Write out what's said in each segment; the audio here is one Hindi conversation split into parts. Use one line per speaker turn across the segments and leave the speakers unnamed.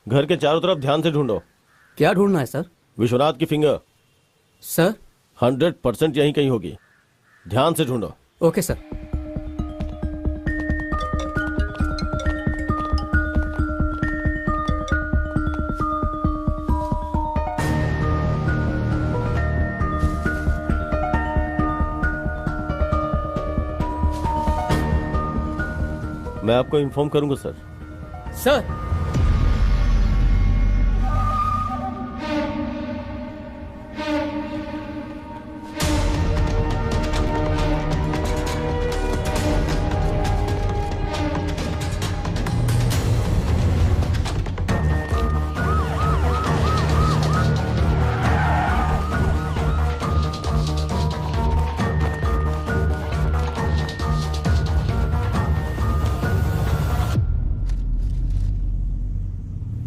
घर के चारों तरफ ध्यान से ढूंढो।
क्या ढूंढना है सर?
विश्वनाथ की फिंगर।
सर
100% यहीं कहीं होगी, ध्यान से ढूंढो।
Okay sir.
मैं आपको इन्फॉर्म करूंगा सर।
सर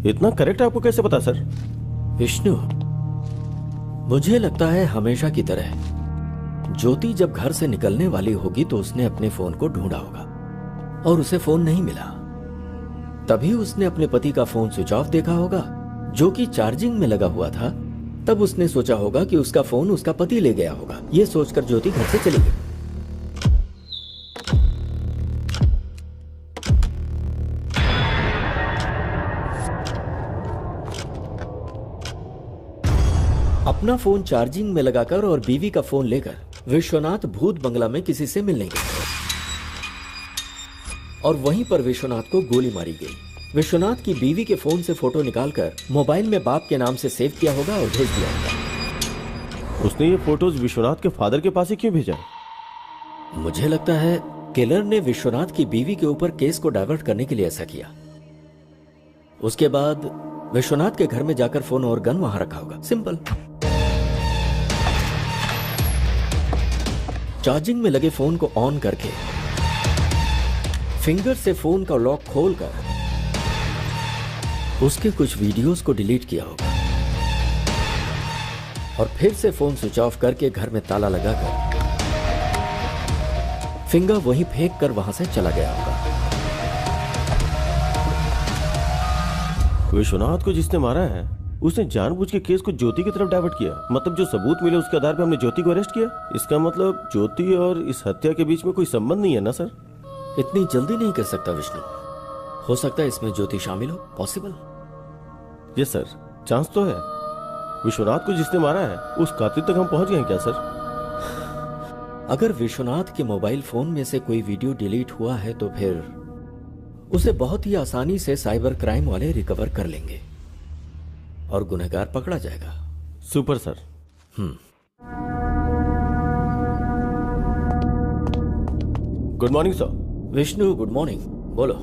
इतना करेक्ट आपको कैसे पता सर?
विष्णु, मुझे लगता है हमेशा की तरह ज्योति जब घर से निकलने वाली होगी तो उसने अपने फोन को ढूंढा होगा और उसे फोन नहीं मिला। तभी उसने अपने पति का फोन स्विच ऑफ देखा होगा जो कि चार्जिंग में लगा हुआ था। तब उसने सोचा होगा कि उसका फोन उसका पति ले गया होगा। यह सोचकर ज्योति घर से चली गई। अपना फोन चार्जिंग में लगाकर और बीवी का फोन लेकर विश्वनाथ भूत बंगला में किसी से मिलने गए और वहीं पर विश्वनाथ को गोली मारी गई। विश्वनाथ की बीवी के फोन से फोटो निकालकर मोबाइल में बाप के नाम से सेव किया होगा और भेज दिया होगा।
उसने ये फोटोज विश्वनाथ के फादर के पास ही क्यों भेजा?
मुझे लगता है किलर ने विश्वनाथ की बीवी के ऊपर केस को डाइवर्ट करने के लिए ऐसा किया। उसके बाद विश्वनाथ के घर में जाकर फोन और गन वहां रखा होगा। सिंपल। चार्जिंग में लगे फोन को ऑन करके फिंगर से फोन का लॉक खोलकर उसके कुछ वीडियोस को डिलीट किया होगा और फिर से फोन स्विच ऑफ करके घर में ताला लगाकर फिंगर वहीं फेंक कर वहां से चला गया होगा।
विश्वनाथ को जिसने मारा है उसने जानबूझ के केस को ज्योति की तरफ डाइवर्ट किया। मतलब जो सबूत मिले उसके आधार पर हमने ज्योति को अरेस्ट किया। इसका मतलब ज्योति और इस हत्या के बीच में कोई संबंध नहीं है ना सर?
इतनी जल्दी नहीं कर सकता विष्णु। हो सकता है इसमें ज्योति शामिल हो। पॉसिबल।
यस सर, चांस तो है। विश्वनाथ को जिसने मारा है उस कातिल तक हम पहुंच गए हैं क्या सर?
अगर विश्वनाथ के मोबाइल फोन में से कोई वीडियो डिलीट हुआ है तो फिर उसे बहुत ही आसानी से साइबर क्राइम वाले रिकवर कर लेंगे और गुनहगार पकड़ा जाएगा।
Super sir. Good morning sir.
Vishnu good morning. बोलो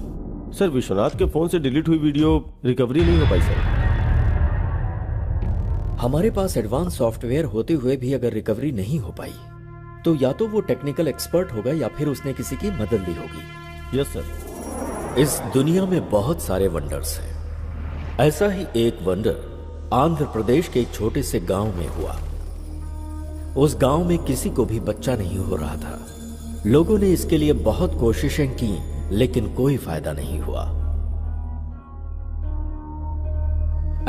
सर। विश्वनाथ के फोन से डिलीट हुई वीडियो रिकवरी नहीं हो पाई सर।
हमारे पास एडवांस सॉफ्टवेयर होते हुए भी अगर रिकवरी नहीं हो पाई तो या तो वो टेक्निकल एक्सपर्ट होगा या फिर उसने किसी की मदद ली होगी।
Yes sir.
इस दुनिया में बहुत सारे वंडर्स हैं। ऐसा ही एक वंडर आंध्र प्रदेश के एक छोटे से गांव में हुआ। उस गांव में किसी को भी बच्चा नहीं हो रहा था। लोगों ने इसके लिए बहुत कोशिशें की लेकिन कोई फायदा नहीं हुआ।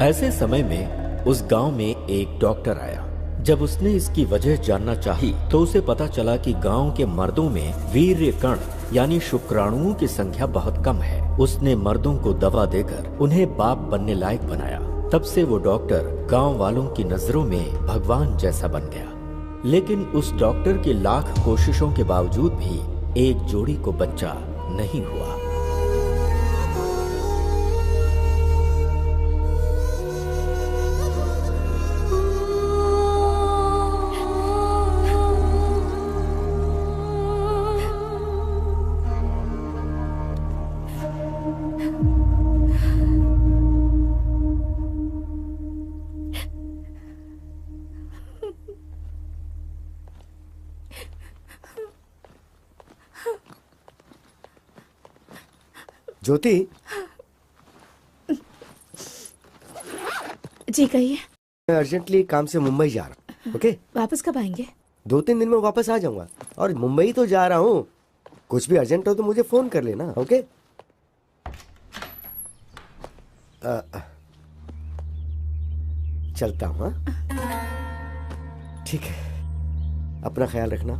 ऐसे समय में उस गांव में एक डॉक्टर आया। जब उसने इसकी वजह जानना चाही तो उसे पता चला कि गांव के मर्दों में वीर्य कण यानी शुक्राणुओं की संख्या बहुत कम है। उसने मर्दों को दवा देकर उन्हें बाप बनने लायक बनाया। तब से वो डॉक्टर गांव वालों की नजरों में भगवान जैसा बन गया। लेकिन उस डॉक्टर की लाख कोशिशों के बावजूद भी एक जोड़ी को बच्चा नहीं हुआ।
ज्योति
जी कहिए।
मैं अर्जेंटली काम से मुंबई जा रहा हूँ। ओके?
वापस कब आएंगे?
2-3 दिन में वापस आ जाऊंगा। और मुंबई तो जा रहा हूँ। कुछ भी अर्जेंट हो तो मुझे फोन कर लेना। ओके? चलता हूँ। हाँ? ठीक है, अपना ख्याल रखना।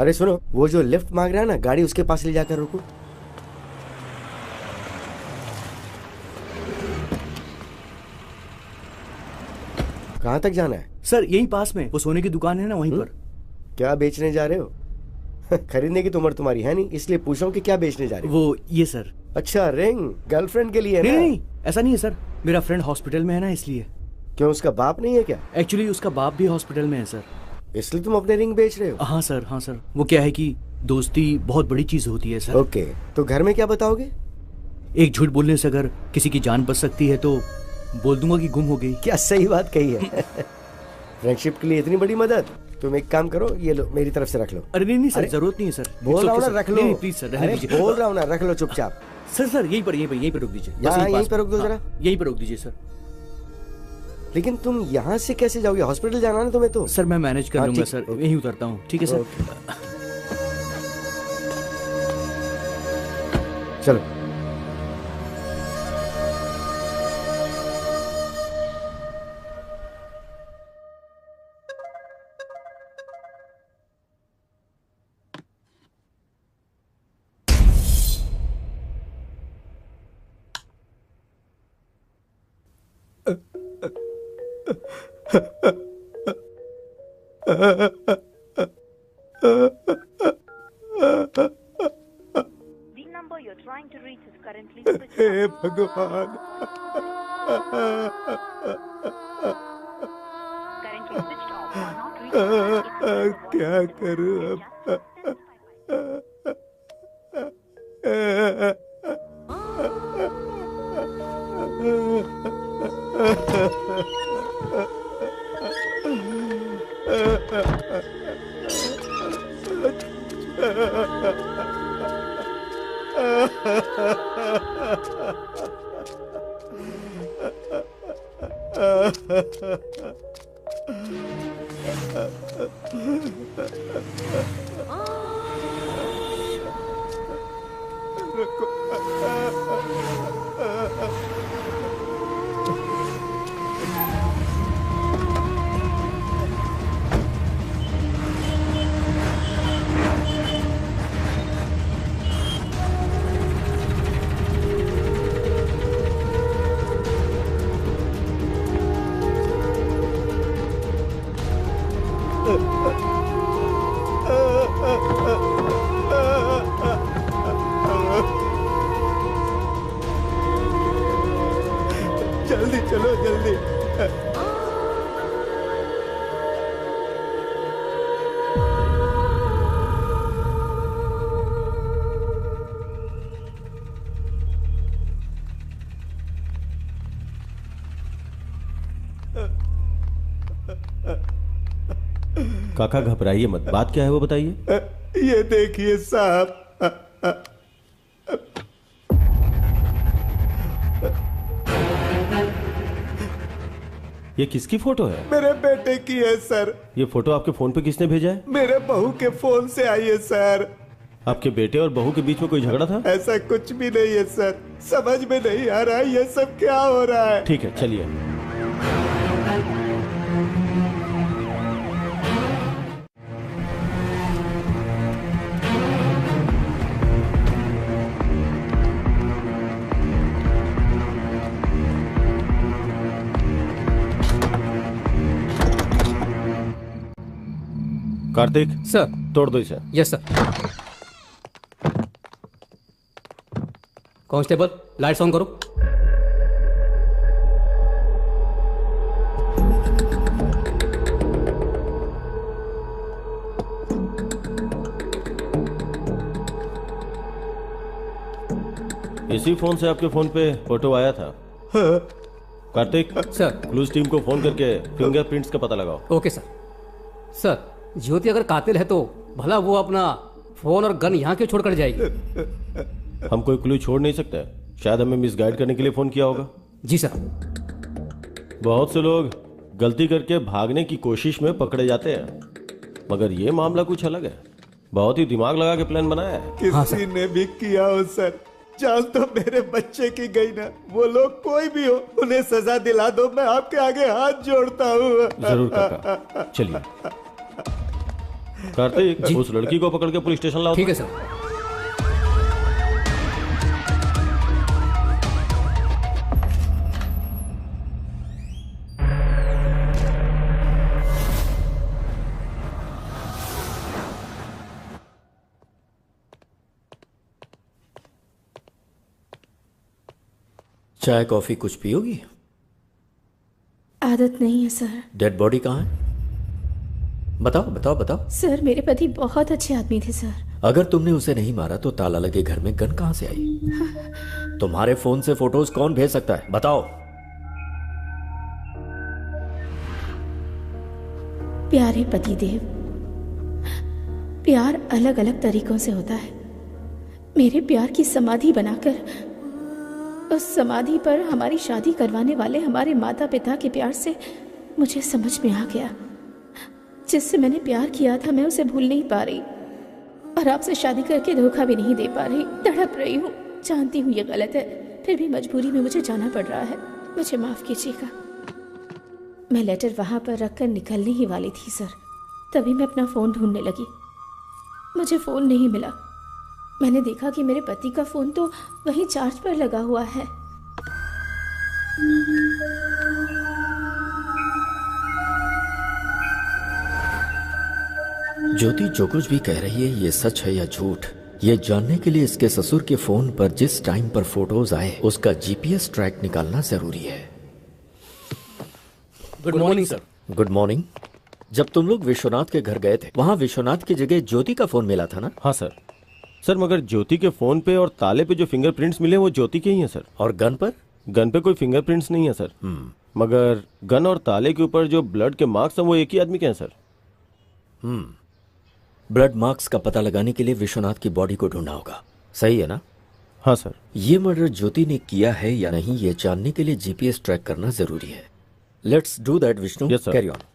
अरे सुनो, वो जो लिफ्ट मांग रहा है ना, गाड़ी उसके पास ले जाकर रुको। कहाँ तक जाना है?
सर यही पास में वो सोने की दुकान है ना, वहीं पर।
क्या बेचने जा रहे हो? खरीदने की तो उम्र तुम्हारी है नहीं, इसलिए पूछ रहा हूँ कि क्या बेचने जा रहे हो।
वो ये सर।
अच्छा, रिंग गर्लफ्रेंड के लिए है
नहीं
ना?
नहीं, ऐसा नहीं है सर, मेरा फ्रेंड हॉस्पिटल में है ना, इसलिए।
क्यों, उसका बाप नहीं है क्या?
एक्चुअली उसका बाप भी हॉस्पिटल में है सर,
इसलिए तुम अपने रिंग बेच रहे हो?
हाँ सर, हाँ सर। वो क्या है कि दोस्ती बहुत बड़ी चीज होती है सर।
ओके, तो घर में क्या बताओगे?
एक झूठ बोलने से अगर किसी की जान बच सकती है तो बोल दूंगा कि गुम हो गई।
क्या सही बात कही है। फ्रेंडशिप के लिए इतनी बड़ी मदद। तुम एक काम करो, ये लो, मेरी तरफ से रख लो।
अरे नहीं नहीं सर,
अरे,
जरूरत नहीं है सर।
बोल रहा हूँ ना, रख लो।
नहीं प्लीज सर, रहने
अरे
दीजिए।
बोल रहा हूँ ना, रख लो चुपचाप।
सर यहीं पर रोक दीजिए। बस
यहाँ यहीं
पास
पर
में।
रोक दो
हाँ,
जरा।
यहीं पर रोक दीजिए सर।
लेकिन तुम यहाँ से कैसे जाओगे? हॉस्पिटल जाना ना तुम्हें तो।
सर मैं मैनेज कर
हाँ,
लूंगा
ठीक,
सर,
ओके।
यहीं उतरता हूँ। ठीक है सर।
चलो।
The number you're trying to reach is currently switched
hey
off.
भगवान।
Currently switched off or not reachable.
क्या करूं अब? जल्दी चलो, जल्दी।
काका घबराइए मत, बात क्या है वो बताइए।
ये देखिए साहब,
ये किसकी फोटो है?
मेरे बेटे की है सर।
ये फोटो आपके फोन पे किसने भेजा है?
मेरे बहू के फोन से आई है सर।
आपके बेटे और बहू के बीच में कोई झगड़ा था?
ऐसा कुछ भी नहीं है सर, समझ में नहीं आ रहा ये सब क्या हो रहा है।
ठीक है, चलिए। कार्तिक,
सर।
तोड़ दो इसे।
Yes sir. Constable, lights on करो।
इसी फोन से आपके फोन पे फोटो आया था। कार्तिक,
सर।
क्लूज टीम को फोन करके फिंगरप्रिंट्स का पता लगाओ।
Okay sir. सर, ज्योति अगर कातिल है तो भला वो अपना फोन और गन यहाँ क्यों छोड़कर जाएगी?
हम कोई क्लू छोड़ नहीं सकते। शायद हमें मिसगाइड करने के लिए फोन किया होगा।
जी सर।
बहुत से लोग गलती करके भागने की कोशिश में पकड़े जाते हैं, मगर ये मामला कुछ अलग है। बहुत ही दिमाग लगा के प्लान बनाया है।
किसी ने भी किया हो सर, जान तो मेरे बच्चे की गई ना। वो लोग कोई भी हो, उन्हें सजा दिला दो, मैं आपके आगे हाथ जोड़ता हूँ।
जरूर काका, चलिए। कार्तिक, उस लड़की को पकड़ के पुलिस स्टेशन लाओ।
ठीक है सर।
चाय कॉफी कुछ पियोगी?
आदत नहीं है सर।
डेड बॉडी कहाँ है? बताओ बताओ बताओ।
सर, मेरे पति बहुत अच्छे आदमी थे सर।
अगर तुमने उसे नहीं मारा तो ताला लगे घर में गन कहां से आई? तुम्हारे फोन से फोटोज कौन भेज सकता है? बताओ।
प्यारे पतिदेव, प्यार अलग अलग तरीकों से होता है। मेरे प्यार की समाधि बनाकर उस समाधि पर हमारी शादी करवाने वाले हमारे माता पिता के प्यार से मुझे समझ में आ गया, जिससे मैंने प्यार किया था मैं उसे भूल नहीं पा रही, और आपसे शादी करके धोखा भी नहीं दे पा रही। तड़प रही हूँ, जानती हूँ ये गलत है, फिर भी मजबूरी में मुझे जाना पड़ रहा है। मुझे माफ कीजिएगा। मैं लेटर वहां पर रखकर निकलने ही वाली थी सर, तभी मैं अपना फोन ढूंढने लगी। मुझे फोन नहीं मिला। मैंने देखा कि मेरे पति का फोन तो वहीं चार्ज पर लगा हुआ है।
ज्योति जो कुछ भी कह रही है ये सच है या झूठ, ये जानने के लिए इसके ससुर के फोन पर जिस टाइम पर फोटोज आए उसका जीपीएस ट्रैक निकालना जरूरी है।
Good morning sir.
Good morning. जब तुम लोग विश्वनाथ के घर गए थे, वहाँ विश्वनाथ की जगह ज्योति का फोन मिला था ना?
हाँ सर। सर, मगर ज्योति के फोन पे और ताले पे जो फिंगरप्रिंट्स मिले वो ज्योति के ही हैं सर।
और गन पर?
गन पे कोई फिंगरप्रिंट्स नहीं है सर। मगर गन और ताले के ऊपर जो ब्लड के मार्क्स हैं वो एक ही आदमी के हैं सर।
ब्लड मार्क्स का पता लगाने के लिए विश्वनाथ की बॉडी को ढूंढना होगा, सही है ना?
हाँ सर।
ये मर्डर ज्योति ने किया है या नहीं ये जानने के लिए जीपीएस ट्रैक करना जरूरी है। Let's do that Vishnu.
Yes, sir.
Carry on.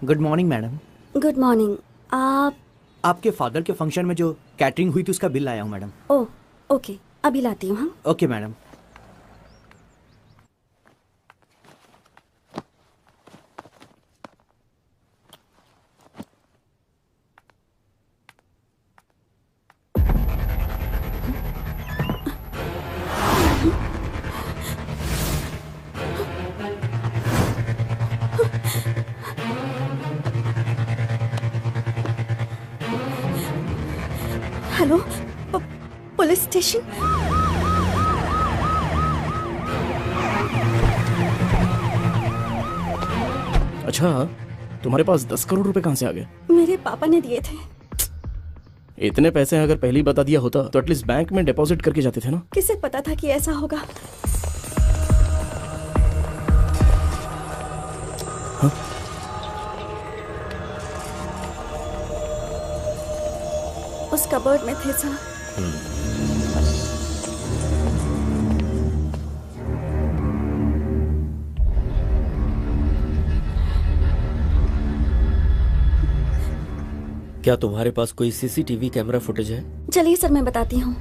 Good morning madam.
Good morning. आप?
आपके फादर के फंक्शन में जो कैटरिंग हुई थी उसका बिल लाया हूँ मैडम।
ओह ओके, अभी लाती हूँ। हाँ
okay madam.
Hello, police station?
अच्छा, तुम्हारे पास 10 करोड़ रुपए कहाँ से आ गए?
मेरे पापा ने दिए थे।
इतने पैसे अगर पहले ही बता दिया होता तो एटलीस्ट बैंक में डिपॉजिट करके जाते थे ना।
किसे पता था कि ऐसा होगा?
हाँ?
उस कबर्ड में थे सर।
क्या तुम्हारे पास कोई सीसीटीवी कैमरा फुटेज है?
चलिए सर, मैं बताती हूँ।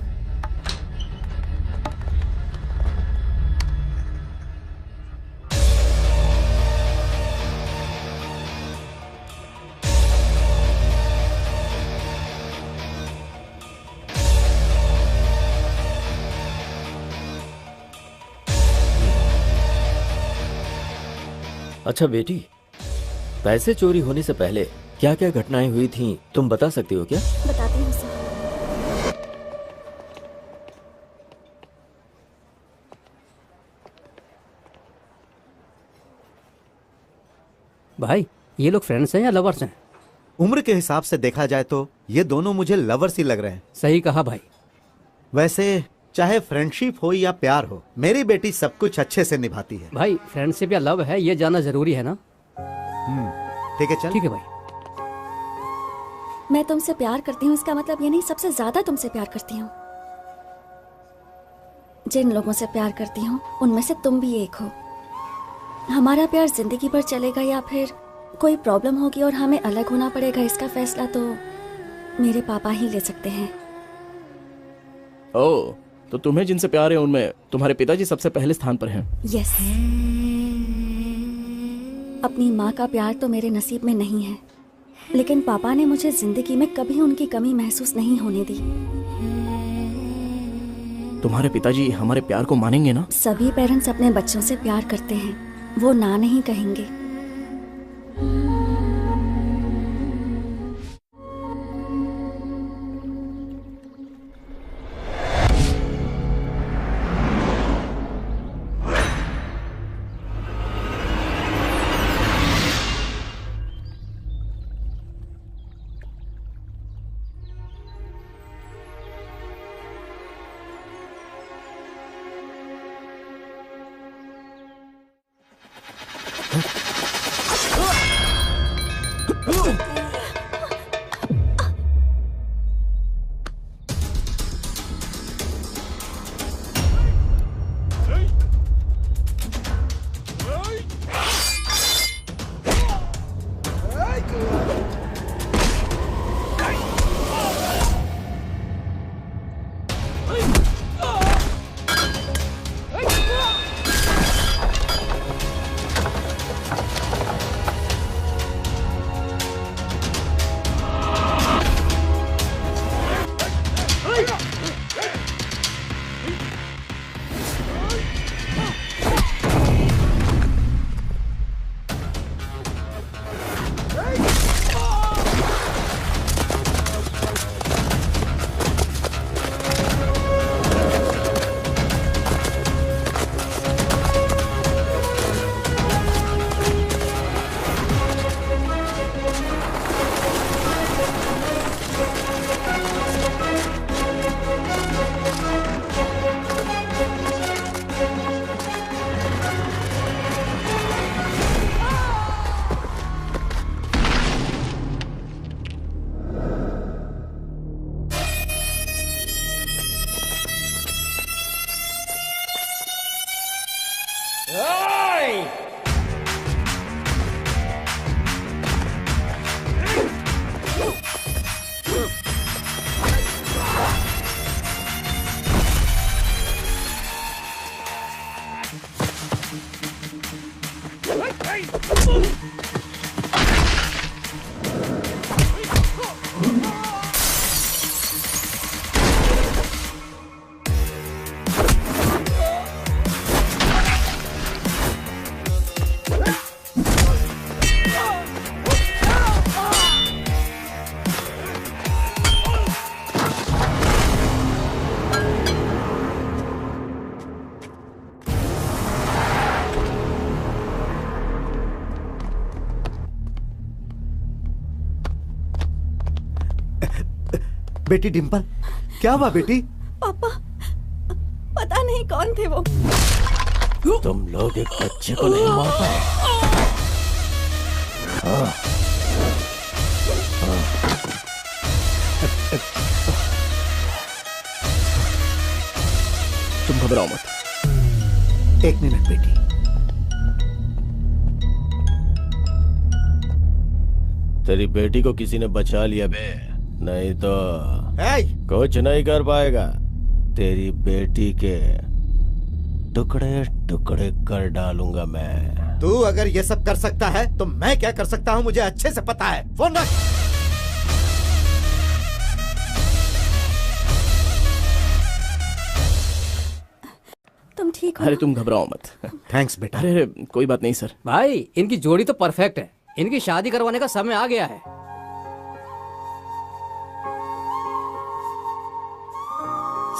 अच्छा बेटी, पैसे चोरी होने से पहले क्या क्या घटनाएं हुई थीं तुम बता सकती हो क्या?
बताती हूँ सर।
भाई ये लोग फ्रेंड्स हैं या लवर्स हैं?
उम्र के हिसाब से देखा जाए तो ये दोनों मुझे लवर्स ही लग रहे हैं।
सही कहा भाई।
वैसे चाहे फ्रेंडशिप हो या प्यार हो, मेरी बेटी सब कुछ अच्छे से निभाती है।
भाई फ्रेंडशिप या लव है ये जानना जरूरी है ना?
ठीक है, चल।
ठीक है भाई।
मैं तुमसे प्यार करती हूँ इसका मतलब ये नहीं सबसे ज्यादा तुमसे प्यार करती हूँ। जिन लोगों से प्यार करती हूँ उनमें से तुम भी एक हो। हमारा प्यार जिंदगी भर चलेगा या फिर कोई प्रॉब्लम होगी और हमें अलग होना पड़ेगा, इसका फैसला तो मेरे पापा ही ले सकते हैं।
ओह, तो तुम्हें जिनसे प्यार है उनमें तुम्हारे पिताजी सबसे पहले स्थान पर हैं।
यस। अपनी माँ का प्यार तो मेरे नसीब में नहीं है, लेकिन पापा ने मुझे जिंदगी में कभी उनकी कमी महसूस नहीं होने दी।
तुम्हारे पिताजी हमारे प्यार को मानेंगे ना?
सभी पेरेंट्स अपने बच्चों से प्यार करते हैं, वो ना नहीं कहेंगे।
बेटी डिम्पल, क्या हुआ बेटी?
पापा, पता नहीं कौन थे वो।
तुम लोग एक बच्चे को नहीं मार पाए।
तुम घबराओ मत।
एक मिनट बेटी।
तेरी बेटी को किसी ने बचा लिया बे, नहीं तो कुछ नहीं कर पाएगा। तेरी बेटी के टुकड़े टुकड़े कर डालूंगा मैं।
तू अगर ये सब कर सकता है तो मैं क्या कर सकता हूँ मुझे अच्छे से पता है। फोन रख।
तुम ठीक ठीक हो
अरे
ना?
तुम घबराओ मत।
थैंक्स बेटा।
अरे कोई बात नहीं सर।
भाई इनकी जोड़ी तो परफेक्ट है, इनकी शादी करवाने का समय आ गया है।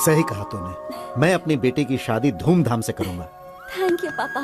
सही कहा तूने, मैं अपनी बेटी की शादी धूमधाम से करूंगा।
थैंक यू पापा।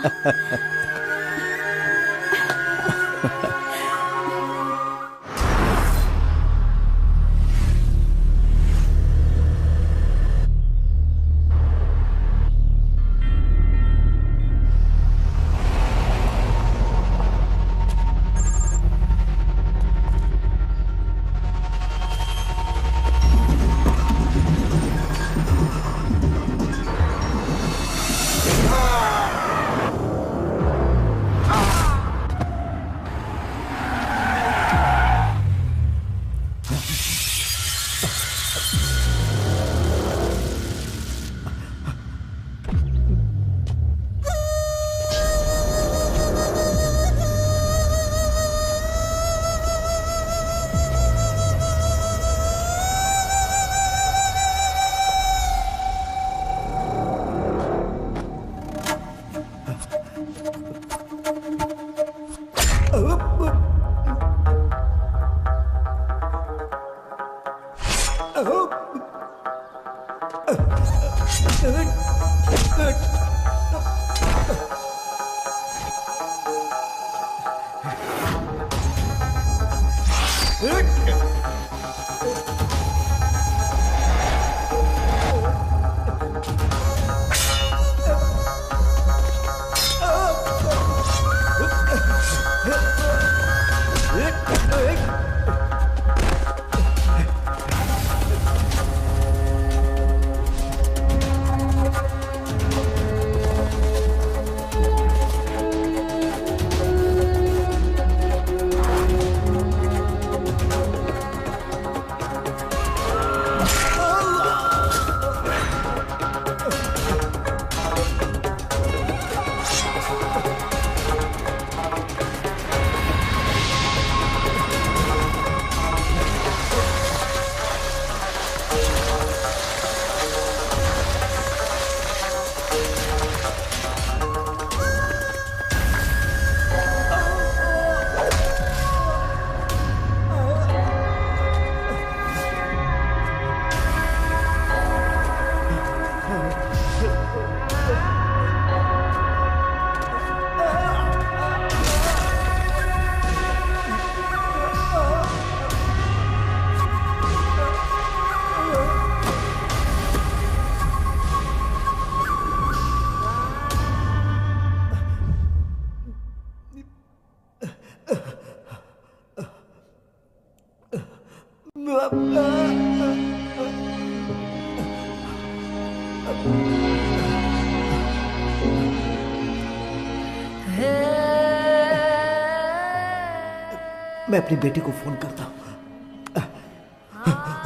मैं अपनी बेटी को फोन करता हूँ,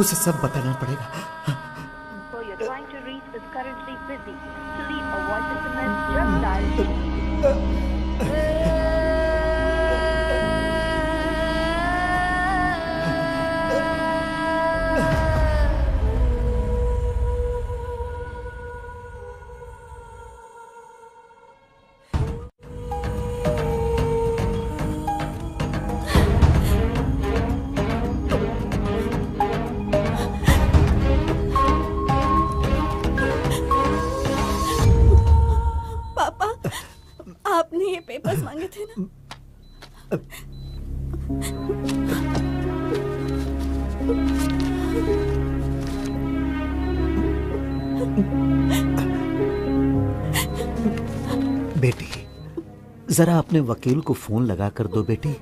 उसे सब बताना पड़ेगा।
So you're trying to reach is currently busy. To leave a voice SMS, just dial.
पापा, आपने ये पेपर्स मांगे थे ना?
बेटी, जरा अपने वकील को फोन लगा कर दो बेटी।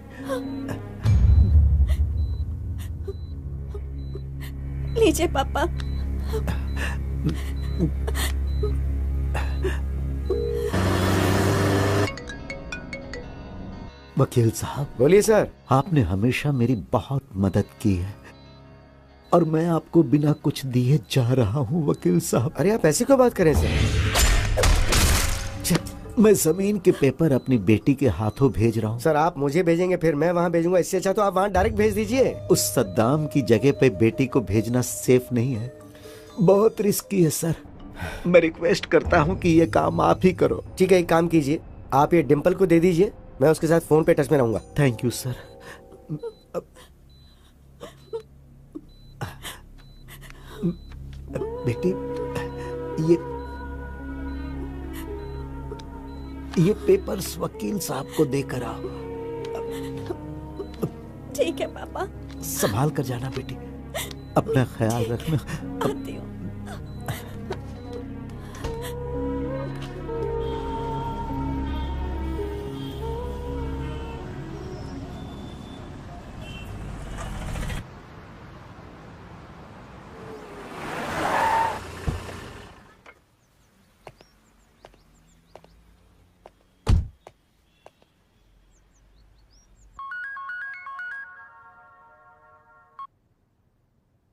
लीजिए पापा।
वकील साहब।
बोलिए सर।
आपने हमेशा मेरी बहुत मदद की है और मैं आपको बिना कुछ दिए जा रहा हूं वकील साहब।
अरे आप ऐसे क्यों बात करें सर?
मैं जमीन के पेपर अपनी बेटी के हाथों भेज रहा हूं।
सर आप मुझे भेजेंगे फिर मैं वहां भेजूंगा, इससे अच्छा तो आप वहां डायरेक्ट भेज दीजिए।
उस सद्दाम की जगह पे बेटी को भेजना सेफ नहीं है, बहुत रिस्की है सर। मैं रिक्वेस्ट करता हूँ कि ये काम आप ही करो।
ठीक है, एक काम कीजिए, आप ये डिम्पल को दे दीजिए, मैं उसके साथ फोन पे टच में रहूंगा।
Thank you sir. बेटी, ये पेपर्स वकील साहब को देकर आओ।
ठीक है पापा।
संभाल कर जाना बेटी, अपना ख्याल रखना।
आती हूँ।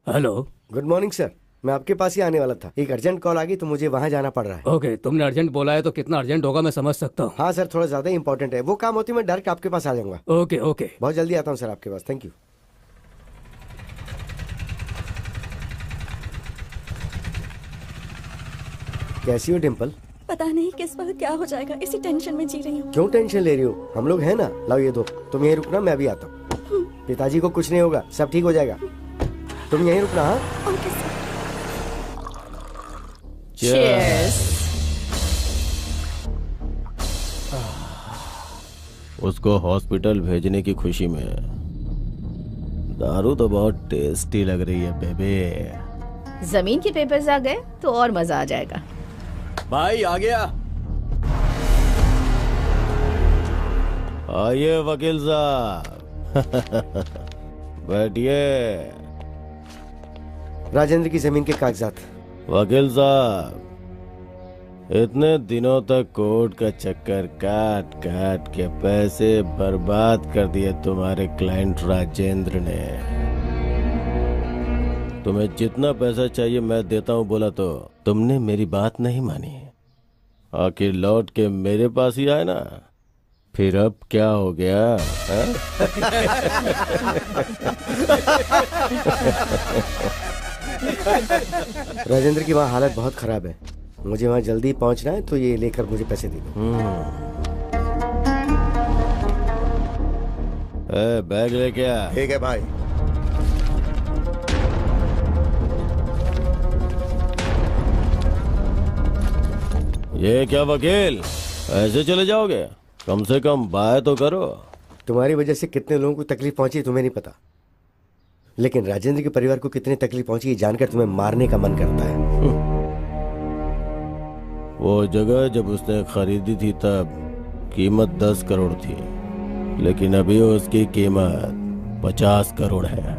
हेलो।
गुड मॉर्निंग सर, मैं आपके पास ही आने वाला था, एक अर्जेंट कॉल आ गई तो मुझे वहाँ जाना पड़ रहा है।
ओके, तुमने अर्जेंट बोला है तो कितना अर्जेंट होगा मैं समझ सकता हूँ।
हाँ सर, थोड़ा ज्यादा इंपॉर्टेंट है, वो काम होती मैं डायरेक्ट आपके पास आ जाऊंगा।
ओके ओके,
बहुत जल्दी आता हूँ सर आपके पास। Thank you. कैसी हो डिम्पल?
पता नहीं किस वक्त क्या हो जाएगा, इसी टेंशन में जी रही हूँ।
क्यों टेंशन ले रही हो, हम लोग हैं ना। लाओ ये दो, तुम यहीं रुकना, मैं अभी आता हूँ। पिताजी को कुछ नहीं होगा, सब ठीक हो जाएगा, तुम यहीं रुकना। हाँ
ओके सर।
Cheers. उसको हॉस्पिटल भेजने की खुशी में दारू तो बहुत टेस्टी लग रही है बेबे।
जमीन के पेपर्स आ गए तो और मजा आ जाएगा।
भाई आ गया।
आइए वकील साहब। बैठिए।
राजेंद्र की जमीन के कागजात।
वकील साहब, इतने दिनों तक कोर्ट का चक्कर काट काट के पैसे बर्बाद कर दिए तुम्हारे क्लाइंट राजेंद्र ने। तुम्हें जितना पैसा चाहिए मैं देता हूँ बोला तो तुमने मेरी बात नहीं मानी, आखिर लौट के मेरे पास ही आए ना। फिर अब क्या हो गया?
राजेंद्र की वहाँ हालत बहुत खराब है, मुझे वहाँ जल्दी पहुँचना है, तो ये लेकर मुझे पैसे दे दो।
बैग लेके आ।
ठीक है भाई।
ये क्या वकील, ऐसे चले जाओगे? कम से कम बाय तो करो।
तुम्हारी वजह से कितने लोगों को तकलीफ पहुंची तुम्हें नहीं पता, लेकिन राजेंद्र के परिवार को कितनी तकलीफ पहुंची ये जानकर तुम्हें मारने का मन करता है।
वो जगह जब उसने खरीदी थी तब कीमत 10 करोड़ थी, लेकिन अभी उसकी कीमत 50 करोड़ है।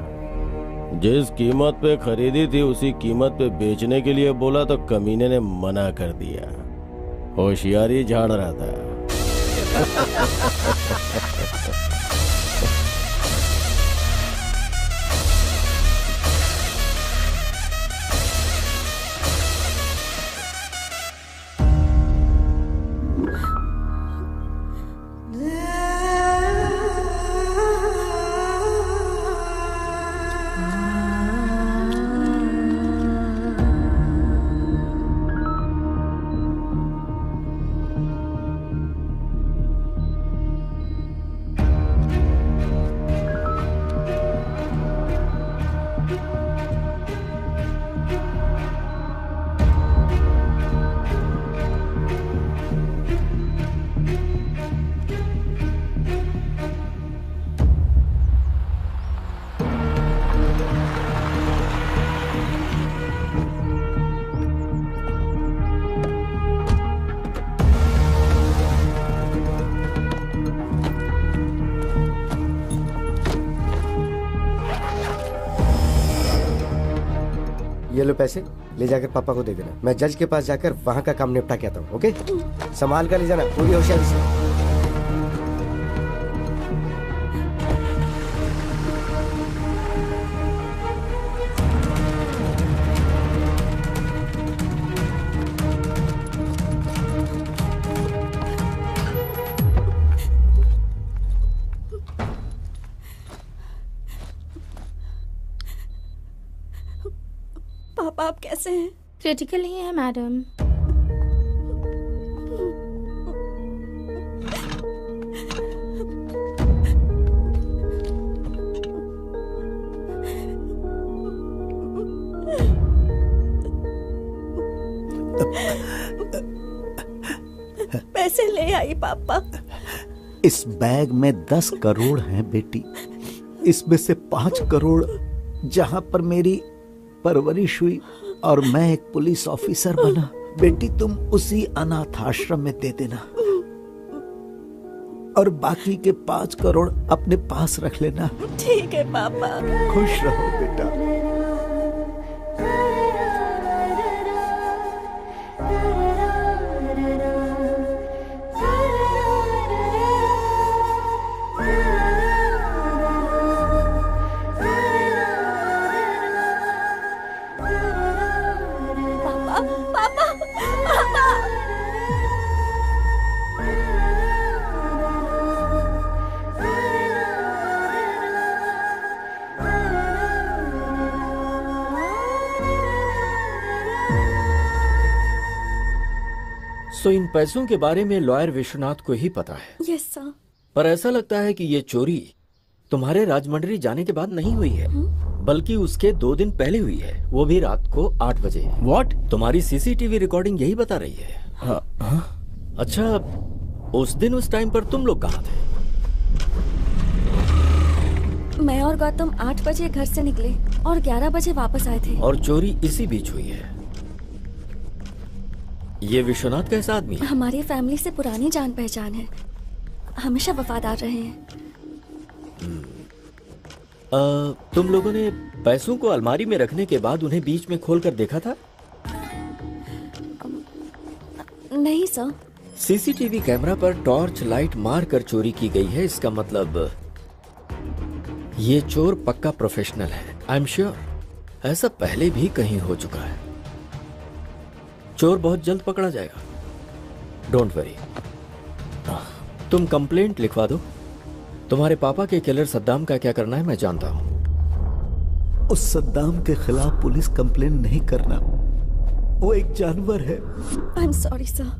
जिस कीमत पे खरीदी थी उसी कीमत पे बेचने के लिए बोला तो कमीने ने मना कर दिया। होशियारी झाड़ रहा था।
ये लो पैसे, ले जाकर पापा को दे देना। मैं जज के पास जाकर वहाँ का काम निपटा के आता हूँ। ओके, संभाल कर ले जाना पूरी होशियारी से।
पापा आप कैसे हैं?
क्रिटिकल ही है मैडम।
पैसे ले आई पापा।
इस बैग में 10 करोड़ हैं बेटी। इसमें से 5 करोड़ जहां पर मेरी परवरिश हुई और मैं एक पुलिस ऑफिसर बना, बेटी तुम उसी अनाथ आश्रम में दे देना और बाकी के 5 करोड़ अपने पास रख लेना।
ठीक है पापा।
खुश रहो बेटा।
सो इन पैसों के बारे में लॉयर विश्वनाथ को ही पता है।
Yes sir.
पर ऐसा लगता है कि ये चोरी तुम्हारे राजमंड्री जाने के बाद नहीं हुई है, बल्कि उसके 2 दिन पहले हुई है, वो भी रात को 8 बजे।
व्हाट?
तुम्हारी सीसीटीवी रिकॉर्डिंग यही बता रही है। अच्छा, उस दिन उस टाइम पर तुम लोग कहाँ थे?
मैं और गौतम 8 बजे घर से निकले और 11 बजे वापस आए थे।
और चोरी इसी बीच हुई है। ये विश्वनाथ कैसा आदमी है?
हमारी फैमिली से पुरानी जान पहचान है, हमेशा वफादार रहे हैं।
तुम लोगों ने पैसों को अलमारी में रखने के बाद उन्हें बीच में खोलकर देखा था?
नहीं सर।
सीसीटीवी कैमरा पर टॉर्च लाइट मार कर चोरी की गई है, इसका मतलब ये चोर पक्का प्रोफेशनल है। आई एम श्योर ऐसा पहले भी कहीं हो चुका है। चोर बहुत जल्द पकड़ा जाएगा, डोंट वरी। तुम कंप्लेंट लिखवा दो। तुम्हारे पापा के किलर सद्दाम का क्या करना है मैं जानता हूं।
उस सद्दाम के खिलाफ पुलिस कंप्लेंट नहीं करना, वो एक जानवर है।
I am sorry sir.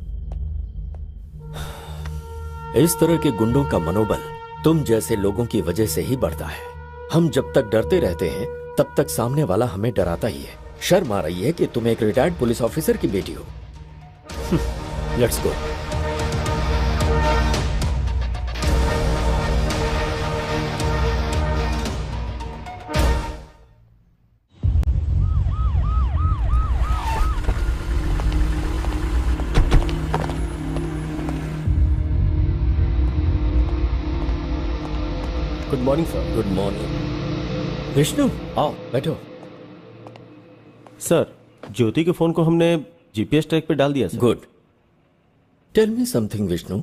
इस तरह के गुंडों का मनोबल तुम जैसे लोगों की वजह से ही बढ़ता है। हम जब तक डरते रहते हैं तब तक सामने वाला हमें डराता ही है। शर्म आ रही है कि तुम एक रिटायर्ड पुलिस ऑफिसर की बेटी हो। Let's go.
Good morning sir.
Good morning. Vishnu आओ बैठो।
सर, ज्योति के फोन को हमने जीपीएस ट्रैक पे डाल दिया sir.
Good. Tell me something Vishnu,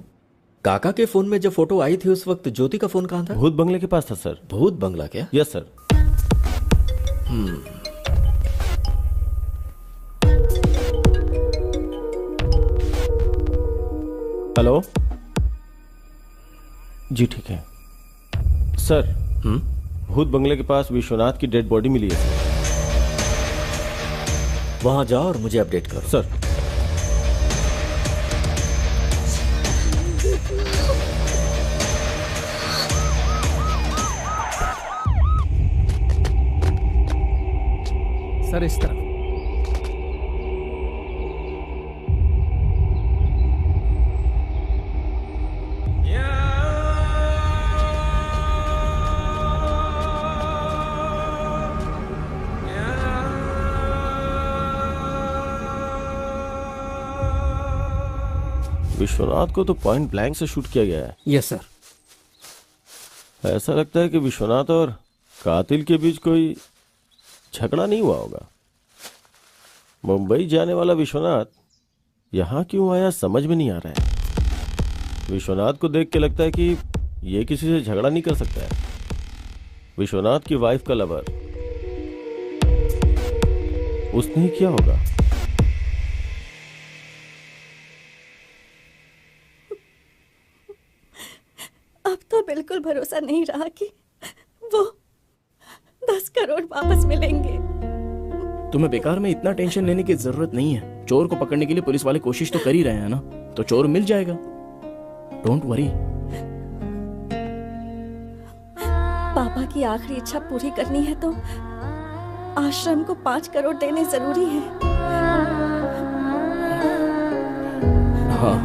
काका के फोन में जब फोटो आई थी उस वक्त ज्योति का फोन कहाँ था?
भूत बंगले के पास था सर।
भूत बंगला क्या?
Yes sir. हेलो जी, ठीक है सर। भूत बंगले के पास विश्वनाथ की डेड बॉडी मिली है सर।
वहां जाओ और मुझे अपडेट करो।
सर।
सर इस तरफ।
विश्वनाथ को तो पॉइंट ब्लैंक से शूट किया गया है।
Yes sir.
ऐसा लगता है कि विश्वनाथ और कातिल के बीच कोई झगड़ा नहीं हुआ होगा। मुंबई जाने वाला विश्वनाथ यहां क्यों आया समझ में नहीं आ रहा है। विश्वनाथ को देख के लगता है कि ये किसी से झगड़ा नहीं कर सकता है। विश्वनाथ की वाइफ का लवर, उसने ही किया होगा।
अब तो बिल्कुल भरोसा नहीं रहा कि वो 10 करोड़ वापस मिलेंगे।
तुम्हें बेकार में इतना टेंशन लेने की जरूरत नहीं है। चोर को पकड़ने के लिए पुलिस वाले कोशिश तो कर ही रहे हैं ना, तो चोर मिल जाएगा। Don't worry.
पापा की आखिरी इच्छा पूरी करनी है तो आश्रम को 5 करोड़ देने जरूरी है।
हाँ,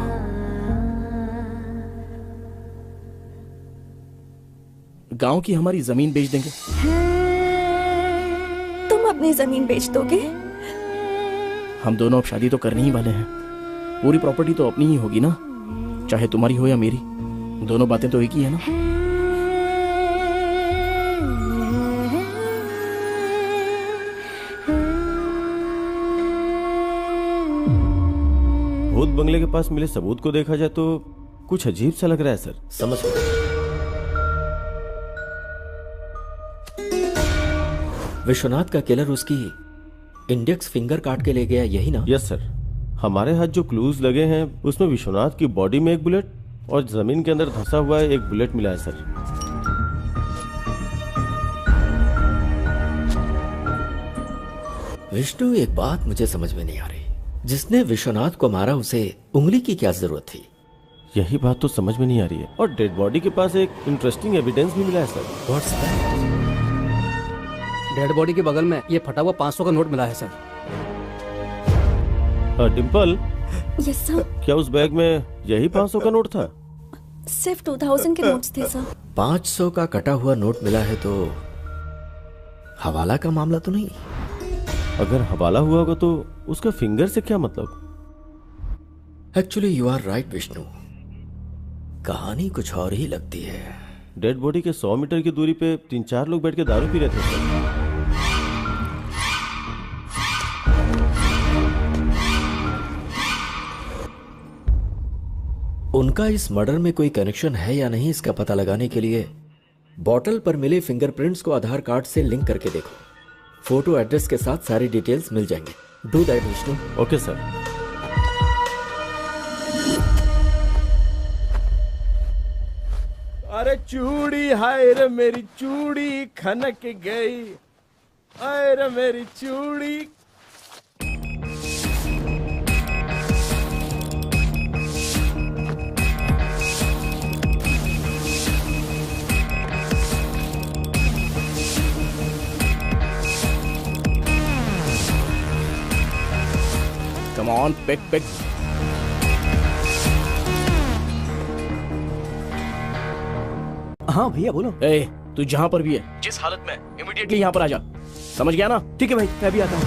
गांव की हमारी जमीन बेच देंगे।
तुम अपनी जमीन बेच दोगे?
हम दोनों अब शादी तो करने ही वाले हैं। पूरी प्रॉपर्टी तो अपनी ही होगी ना, चाहे तुम्हारी हो या मेरी। दोनों बातें तो एक ही है ना।
भूत बंगले के पास मिले सबूत को देखा जाए तो कुछ अजीब सा लग रहा है सर।
समझ गए। विश्वनाथ का किलर उसकी इंडेक्स फिंगर काट के ले गया, यही ना?
Yes sir. हमारे हाथ जो क्लूज लगे हैं उसमें विश्वनाथ की बॉडी में एक बुलेट और जमीन के अंदर धंसा हुआ है एक बुलेट मिला है सर।
विष्णु, एक बात मुझे समझ में नहीं आ रही। जिसने विश्वनाथ को मारा उसे उंगली की क्या जरूरत थी?
यही बात तो समझ में नहीं आ रही है। और डेड बॉडी के पास एक इंटरेस्टिंग एविडेंस भी मिला है sir.
What's that?
Dead body के बगल में ये फटा हुआ 500 का नोट मिला है सर।
Dimple,
yes sir.
क्या उस बैग में यही 500 का नोट था?
सिर्फ 2000 के नोट्स थे सर।
500 का कटा हुआ नोट मिला है तो हवाला का मामला तो नहीं?
अगर हवाला हुआ होगा तो उसका फिंगर से क्या मतलब?
Actually you are right Vishnu, कहानी कुछ और ही लगती है।
डेड बॉडी के 100 मीटर की दूरी पे 3-4 लोग बैठ के दारू पी रहे थे सर।
उनका इस मर्डर में कोई कनेक्शन है या नहीं, इसका पता लगाने के लिए बॉटल पर मिले फिंगरप्रिंट्स को आधार कार्ड से लिंक करके देखो। फोटो एड्रेस के साथ सारी डिटेल्स मिल जाएंगे। Do that Vishnu.
Okay sir.
अरे चूड़ी, हाय रे मेरी चूड़ी खनक गई, हाय रे मेरी चूड़ी। Come on, pick.
हाँ भैया बोलो।
ए, तू जहां पर भी है, जिस हालत में, इमीडिएटली यहाँ पर आ जा। समझ गया ना?
ठीक है भाई, मैं भी आता हूँ।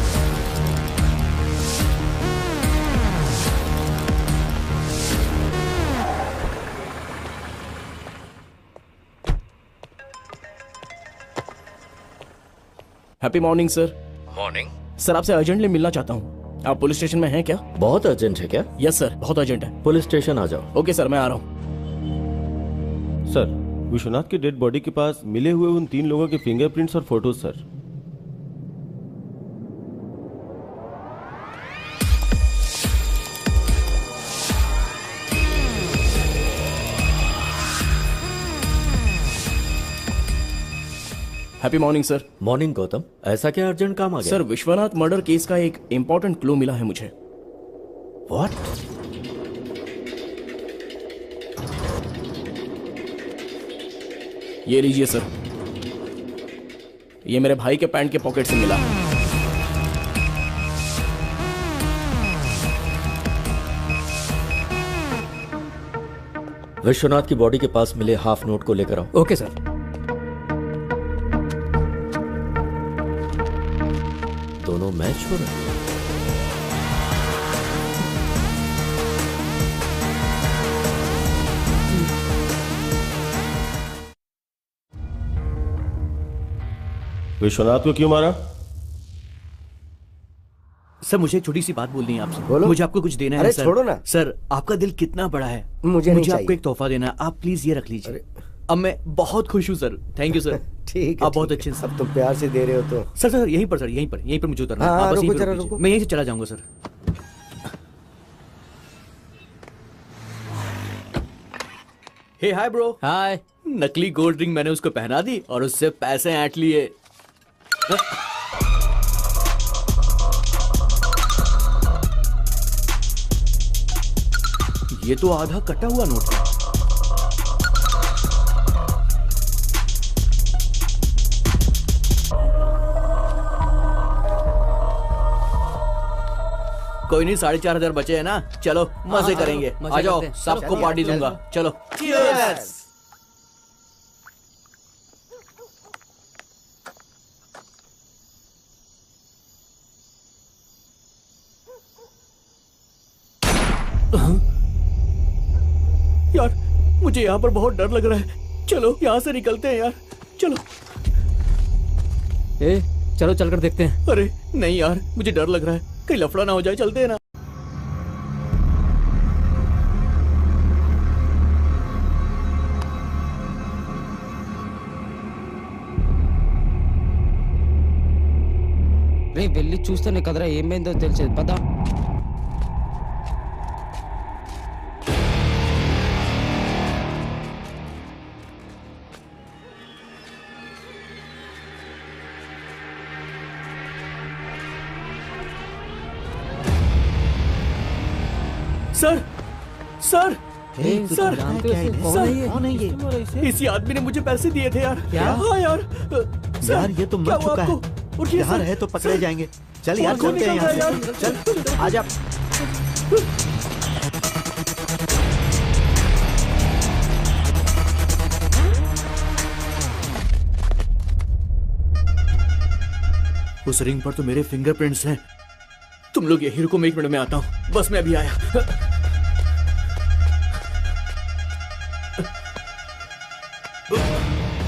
Happy morning sir.
Morning
sir, आपसे अर्जेंटली मिलना चाहता हूँ। आप पुलिस स्टेशन में हैं क्या?
बहुत अर्जेंट है क्या?
यस सर, बहुत अर्जेंट है।
पुलिस स्टेशन आ जाओ।
ओके सर, मैं आ रहा हूँ।
सर, विश्वनाथ की डेड बॉडी के पास मिले हुए उन 3 लोगों के फिंगरप्रिंट्स और photos sir.
Happy morning sir.
Morning Gautam, ऐसा क्या अर्जेंट काम आ गया?
सर, विश्वनाथ मर्डर केस का एक इंपॉर्टेंट क्लू मिला है मुझे।
व्हाट?
ये लीजिए सर, ये मेरे भाई के पैंट के पॉकेट से मिला।
विश्वनाथ की बॉडी के पास मिले हाफ नोट को लेकर आओ।
Okay sir.
दोनों मैच हो रहे हैं।
विश्वनाथ को क्यों मारा?
सर, मुझे एक छोटी सी बात बोलनी है आपसे।
बोलो।
मुझे आपको कुछ देना है
अरे
सर।
छोड़ो ना।
सर, आपका दिल कितना बड़ा है।
मुझे नहीं
आपको
चाहिए।
एक तोहफा देना है, आप प्लीज ये रख लीजिए। अब मैं बहुत खुश हूँ सर। Thank you sir.
ठीक है,
आप बहुत
ठीक
अच्छे
है।
हैं सर।
अब तुम प्यार से दे रहे हो तो।
सर यहीं पर, सर यहीं पर मुझे उतरना है।
हाँ,
आप बस
रुको,
यहीं पर
जरा
रुक लीजिए।
रुको।
मैं यहीं से चला जाऊंगा सर। हे हाय ब्रो।
हाय।
नकली गोल्ड रिंग मैंने उसको पहना दी और उससे पैसे ऐंठ लिए।
ये तो आधा कटा हुआ नोट है। कोई नहीं, 4,500 बचे हैं ना, चलो मजे करेंगे। आ जाओ, सबको पार्टी दूंगा, चलो। Cheers! यार मुझे यहाँ पर बहुत डर लग रहा है, चलो यहाँ से निकलते हैं यार, चलो।
चलो चलकर देखते हैं।
अरे नहीं यार, मुझे डर लग रहा है, कहीं लफड़ा ना हो जाए, चलते हैं ना।
రే వెళ్ళి చూస్తేనే కదరా ఏమైందో తెలిసేది, పదా.
सर सर सर,
कौन है ये?
इसी आदमी ने मुझे पैसे दिए थे यार।
क्या?
हाँ यार।
यार ये तो मर चुका है, यहाँ रहे तो पकड़े जाएंगे। चल यार चलते हैं यहाँ से, चल आजा।
उस रिंग पर तो मेरे फिंगरप्रिंट्स हैं। तुम लोग यही रुको, मैं 1 मिनट में आता हूँ, बस मैं अभी आया।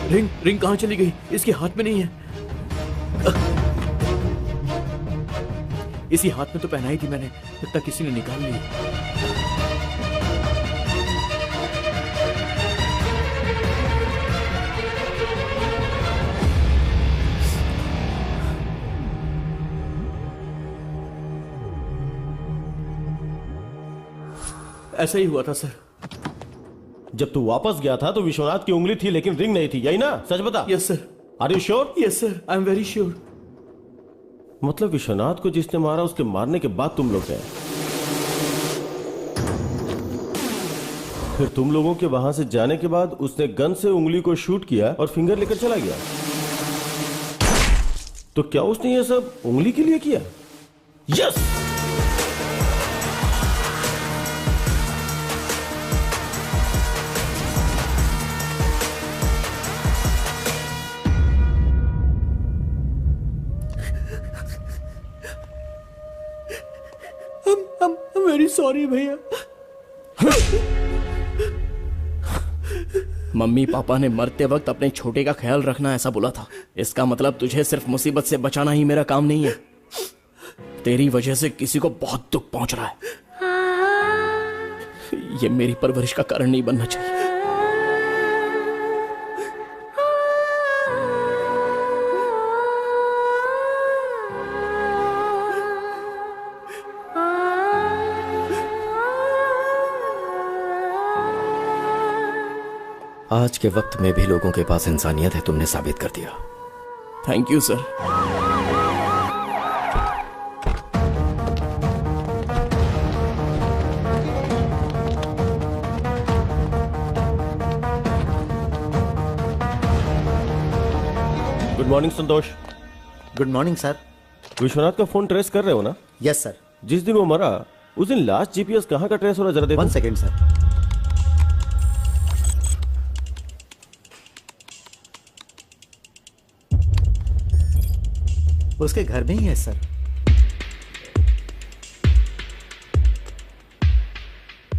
रिंग कहाँ चली गई? इसके हाथ में नहीं है। इसी हाथ में तो पहनाई थी मैंने, लगता किसी ने निकाल ली। ऐसा ही हुआ था सर।
जब तू वापस गया था तो विश्वनाथ की उंगली थी लेकिन रिंग नहीं थी, यही ना? सच बता।
Yes sir.
Are you sure?
Yes sir, I am very sure.
मतलब विश्वनाथ को जिसने मारा उसके मारने के बाद तुम लोग गए, फिर तुम लोगों के वहां से जाने के बाद उसने गन से उंगली को शूट किया और फिंगर लेकर चला गया। तो क्या उसने ये सब उंगली के लिए किया? यस।
वेरी सॉरी भैया।
मम्मी पापा ने मरते वक्त अपने छोटे का ख्याल रखना ऐसा बोला था। इसका मतलब तुझे सिर्फ मुसीबत से बचाना ही मेरा काम नहीं है। तेरी वजह से किसी को बहुत दुख पहुंच रहा है। ये मेरी परवरिश का कारण नहीं बनना चाहिए।
आज के वक्त में भी लोगों के पास इंसानियत है, तुमने साबित कर दिया।
Thank you sir.
Good morning Santosh.
Good morning sir.
Vishwanath का फोन ट्रेस कर रहे हो ना?
Yes sir.
जिस दिन वो मरा उस दिन लास्ट जीपीएस कहाँ का ट्रेस हो रहा, जरा देखो।
1 सेकेंड सर। उसके घर में ही है सर।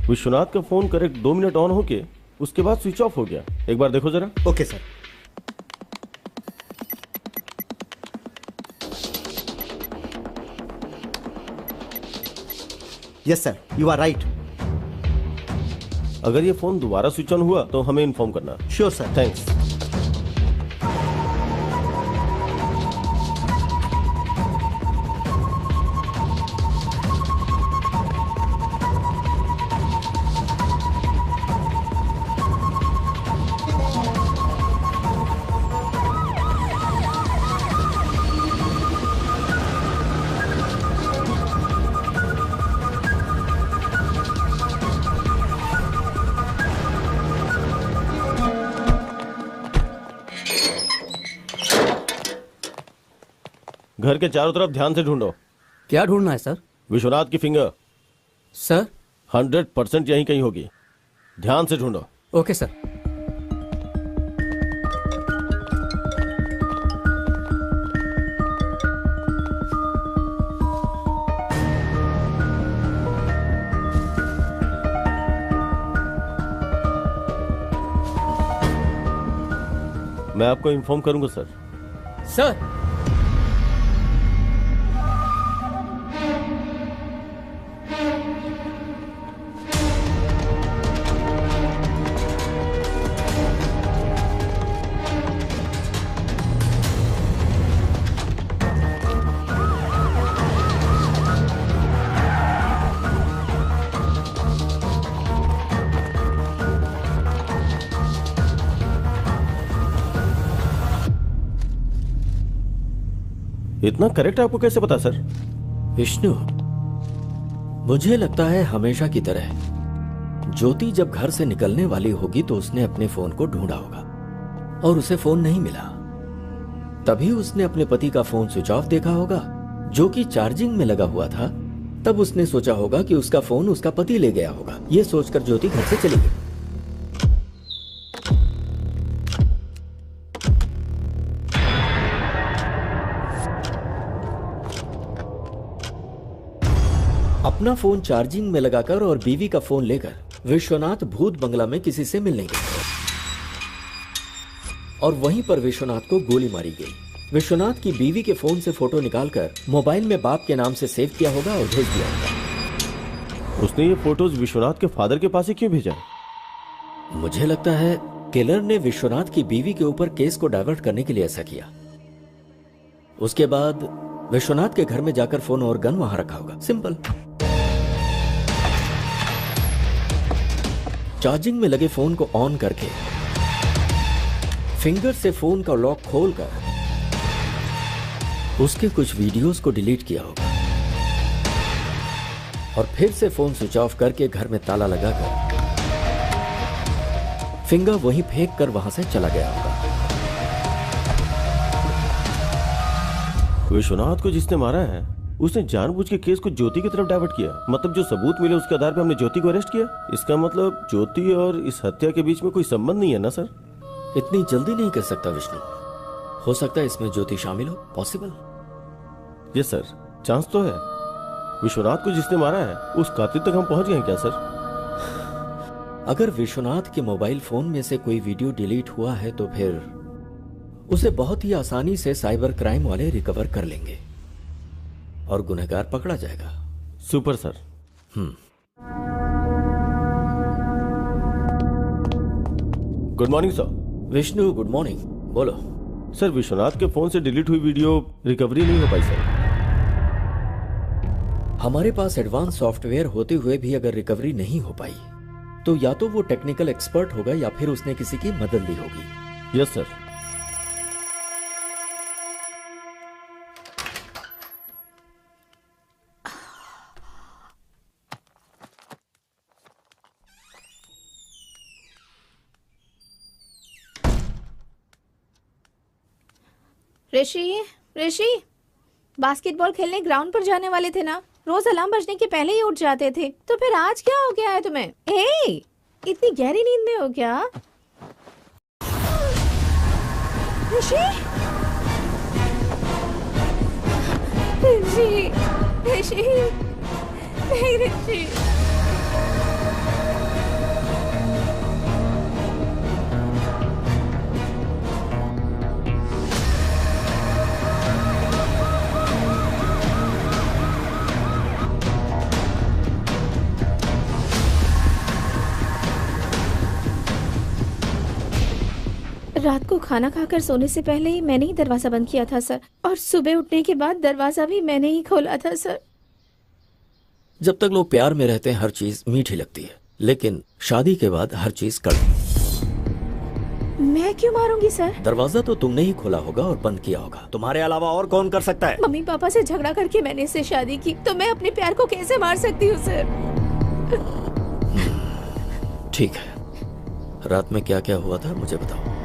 विश्वनाथ का फोन करेक्ट 2 मिनट ऑन होके उसके बाद स्विच ऑफ हो गया। एक बार देखो जरा।
Okay sir. Yes sir, you are right.
अगर ये फोन दोबारा स्विच ऑन हुआ तो हमें इन्फॉर्म करना।
Sure sir.
थैंक्स। घर के चारों तरफ ध्यान से ढूंढो।
क्या ढूंढना है सर?
विश्वनाथ की फिंगर।
सर
100% यहीं कहीं होगी, ध्यान से ढूंढो।
Okay sir.
मैं आपको इन्फॉर्म करूंगा सर।
सर
इतना करेक्ट आपको कैसे पता सर?
विष्णु, मुझे लगता है हमेशा की तरह ज्योति जब घर से निकलने वाली होगी तो उसने अपने फोन को ढूंढा होगा और उसे फोन नहीं मिला। तभी उसने अपने पति का फोन स्विच ऑफ देखा होगा जो कि चार्जिंग में लगा हुआ था। तब उसने सोचा होगा कि उसका फोन उसका पति ले गया होगा। यह सोचकर ज्योति घर से चली गई। अपना फोन चार्जिंग में लगाकर और बीवी का फोन लेकर विश्वनाथ भूत बंगला में किसी से मिलने गया और वहीं पर विश्वनाथ को गोली मारी गई। विश्वनाथ की बीवी के फोन से फोटो निकालकर मोबाइल में बाप के नाम से सेव किया होगा और भेज दिया होगा।
उसने ये फोटोज विश्वनाथ के फादर के पास ही क्यों भेजा?
मुझे लगता है किलर ने विश्वनाथ की बीवी के ऊपर केस को डाइवर्ट करने के लिए ऐसा किया। उसके बाद विश्वनाथ के घर में जाकर फोन और गन वहां रखा होगा। सिंपल। चार्जिंग में लगे फोन को ऑन करके फिंगर से फोन का लॉक खोलकर उसके कुछ वीडियोस को डिलीट किया होगा और फिर से फोन स्विच ऑफ करके घर में ताला लगाकर फिंगर वहीं फेंक कर वहां से चला गया होगा।
विश्वनाथ को जिसने मारा है उसने जानबूझ के केस को ज्योति की तरफ डाइवर्ट किया। मतलब जो सबूत मिले उसके आधार पर हमने ज्योति को अरेस्ट किया। इसका मतलब ज्योति और इस हत्या के बीच में कोई संबंध नहीं है ना सर?
इतनी जल्दी नहीं कर सकता विष्णु। हो सकता है इसमें ज्योति शामिल हो। पॉसिबल।
यस सर, चांस तो है। विश्वनाथ को जिसने मारा है उस कातिल तक हम पहुंच गए हैं क्या सर?
अगर विश्वनाथ के मोबाइल फोन में से कोई वीडियो डिलीट हुआ है तो फिर उसे बहुत ही आसानी से साइबर क्राइम वाले रिकवर कर लेंगे और गुनहगार पकड़ा जाएगा।
Super sir. Good morning sir.
Vishnu good morning. बोलो
सर। विश्वनाथ के फोन से डिलीट हुई वीडियो रिकवरी नहीं हो पाई सर।
हमारे पास एडवांस सॉफ्टवेयर होते हुए भी अगर रिकवरी नहीं हो पाई तो या तो वो टेक्निकल एक्सपर्ट होगा या फिर उसने किसी की मदद ली होगी।
Yes sir.
Rishi, Rishi, basketball खेलने ग्राउंड पर जाने वाले थे ना? रोज अलार्म बजने के पहले ही उठ जाते थे, तो फिर आज क्या हो गया है तुम्हें? ए, इतनी गहरी नींद में हो क्या? ऋषि, ऋषि, ऋषि, नहीं ऋषि। रात को खाना खाकर सोने से पहले ही मैंने ही दरवाजा बंद किया था सर, और सुबह उठने के बाद दरवाजा भी मैंने ही खोला था सर।
जब तक लोग प्यार में रहते हैं हर चीज मीठी लगती है, लेकिन शादी के बाद हर चीज कड़वी।
मैं क्यों मारूंगी सर?
दरवाजा तो तुमने ही खोला होगा और बंद किया होगा। तुम्हारे अलावा और कौन कर सकता है?
मम्मी पापा से झगड़ा करके मैंने इससे शादी की, तो मैं अपने प्यार को कैसे मार सकती हूँ सर?
ठीक है, रात में क्या क्या हुआ था मुझे बताओ।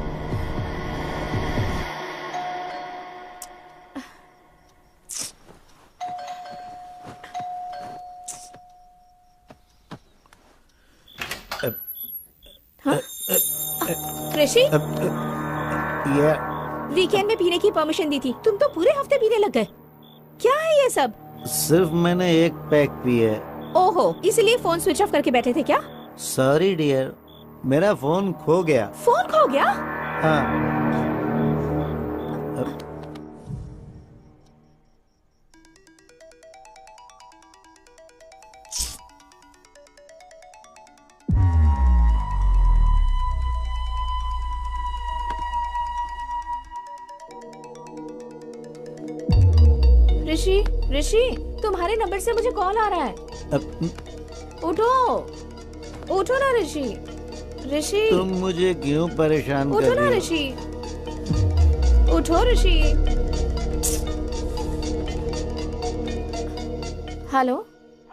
ऋषि,
ये
वीकेंड में पीने की परमिशन दी थी, तुम तो पूरे हफ्ते पीने लग गए। क्या है ये सब?
सिर्फ मैंने एक पैक पी है।
ओहो, इसलिए फोन स्विच ऑफ करके बैठे थे क्या?
सॉरी डियर, मेरा फोन खो गया।
फोन खो गया?
हाँ।
ऋषि, ऋषि, तुम्हारे नंबर से मुझे कॉल आ रहा है। उठो, उठो ना ऋषि। ऋषि,
तुम मुझे क्यों परेशान कर
उठो ना
रही हो?
ऋषि, उठो ऋषि। हेलो।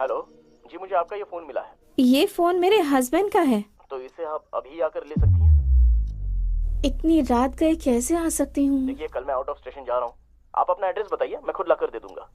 हेलो जी, मुझे आपका ये फोन मिला है।
ये फोन मेरे हस्बैंड का है।
तो इसे आप अभी आकर ले सकती हैं?
इतनी रात गए कैसे आ सकती हूँ?
देखिए, कल मैं आउट ऑफ स्टेशन जा रहा हूँ। आप अपना एड्रेस बताइए, मैं खुद लाकर दे दूंगा।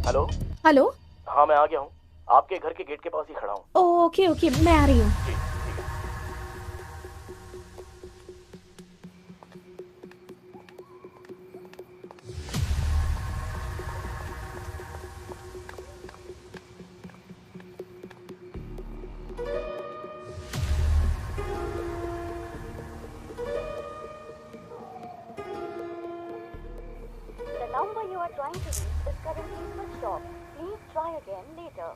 हेलो।
हेलो।
हाँ, मैं आ गया हूँ। आपके घर के गेट के पास ही खड़ा हूँ।
ओके ओके, मैं आ रही हूँ।
The number you are trying to reach is currently switched off. Please try again later.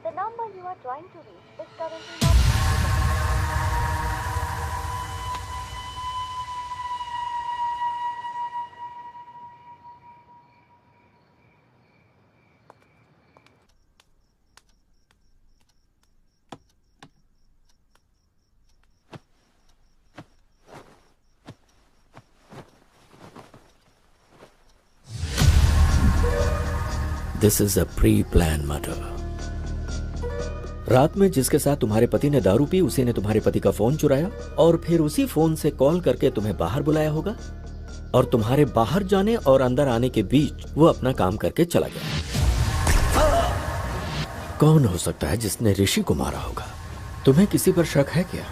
The number you are trying to reach is currently not.
This is a pre plan murder. रात में जिसके साथ तुम्हारे पति ने दारू पी, उसी ने तुम्हारे पति का फोन चुराया और फिर उसी फोन से कॉल करके तुम्हें बाहर बुलाया होगा और तुम्हारे बाहर जाने और अंदर आने के बीच वो अपना काम करके चला गया। कौन हो सकता है जिसने ऋषि को मारा होगा? तुम्हें किसी पर शक है क्या?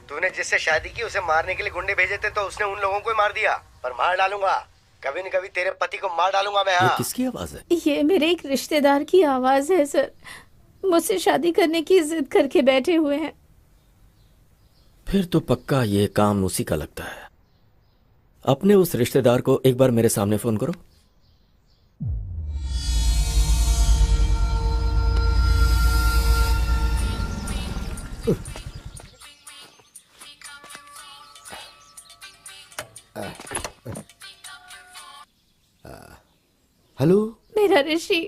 तूने जिससे शादी की उसे मारने के लिए गुंडे भेजे थे, तो उसने उन लोगों को ही मार दिया। पर मार डालूंगा, कभी न कभी तेरे पति को मार डालूंगा मैं।
ये किसकी आवाज है?
ये मेरे एक रिश्तेदार की आवाज है सर। मुझसे शादी करने की जिद करके बैठे हुए हैं।
फिर तो पक्का ये काम उसी का लगता है। अपने उस रिश्तेदार को एक बार मेरे सामने फोन करो।
हेलो।
मेरा ऋषि,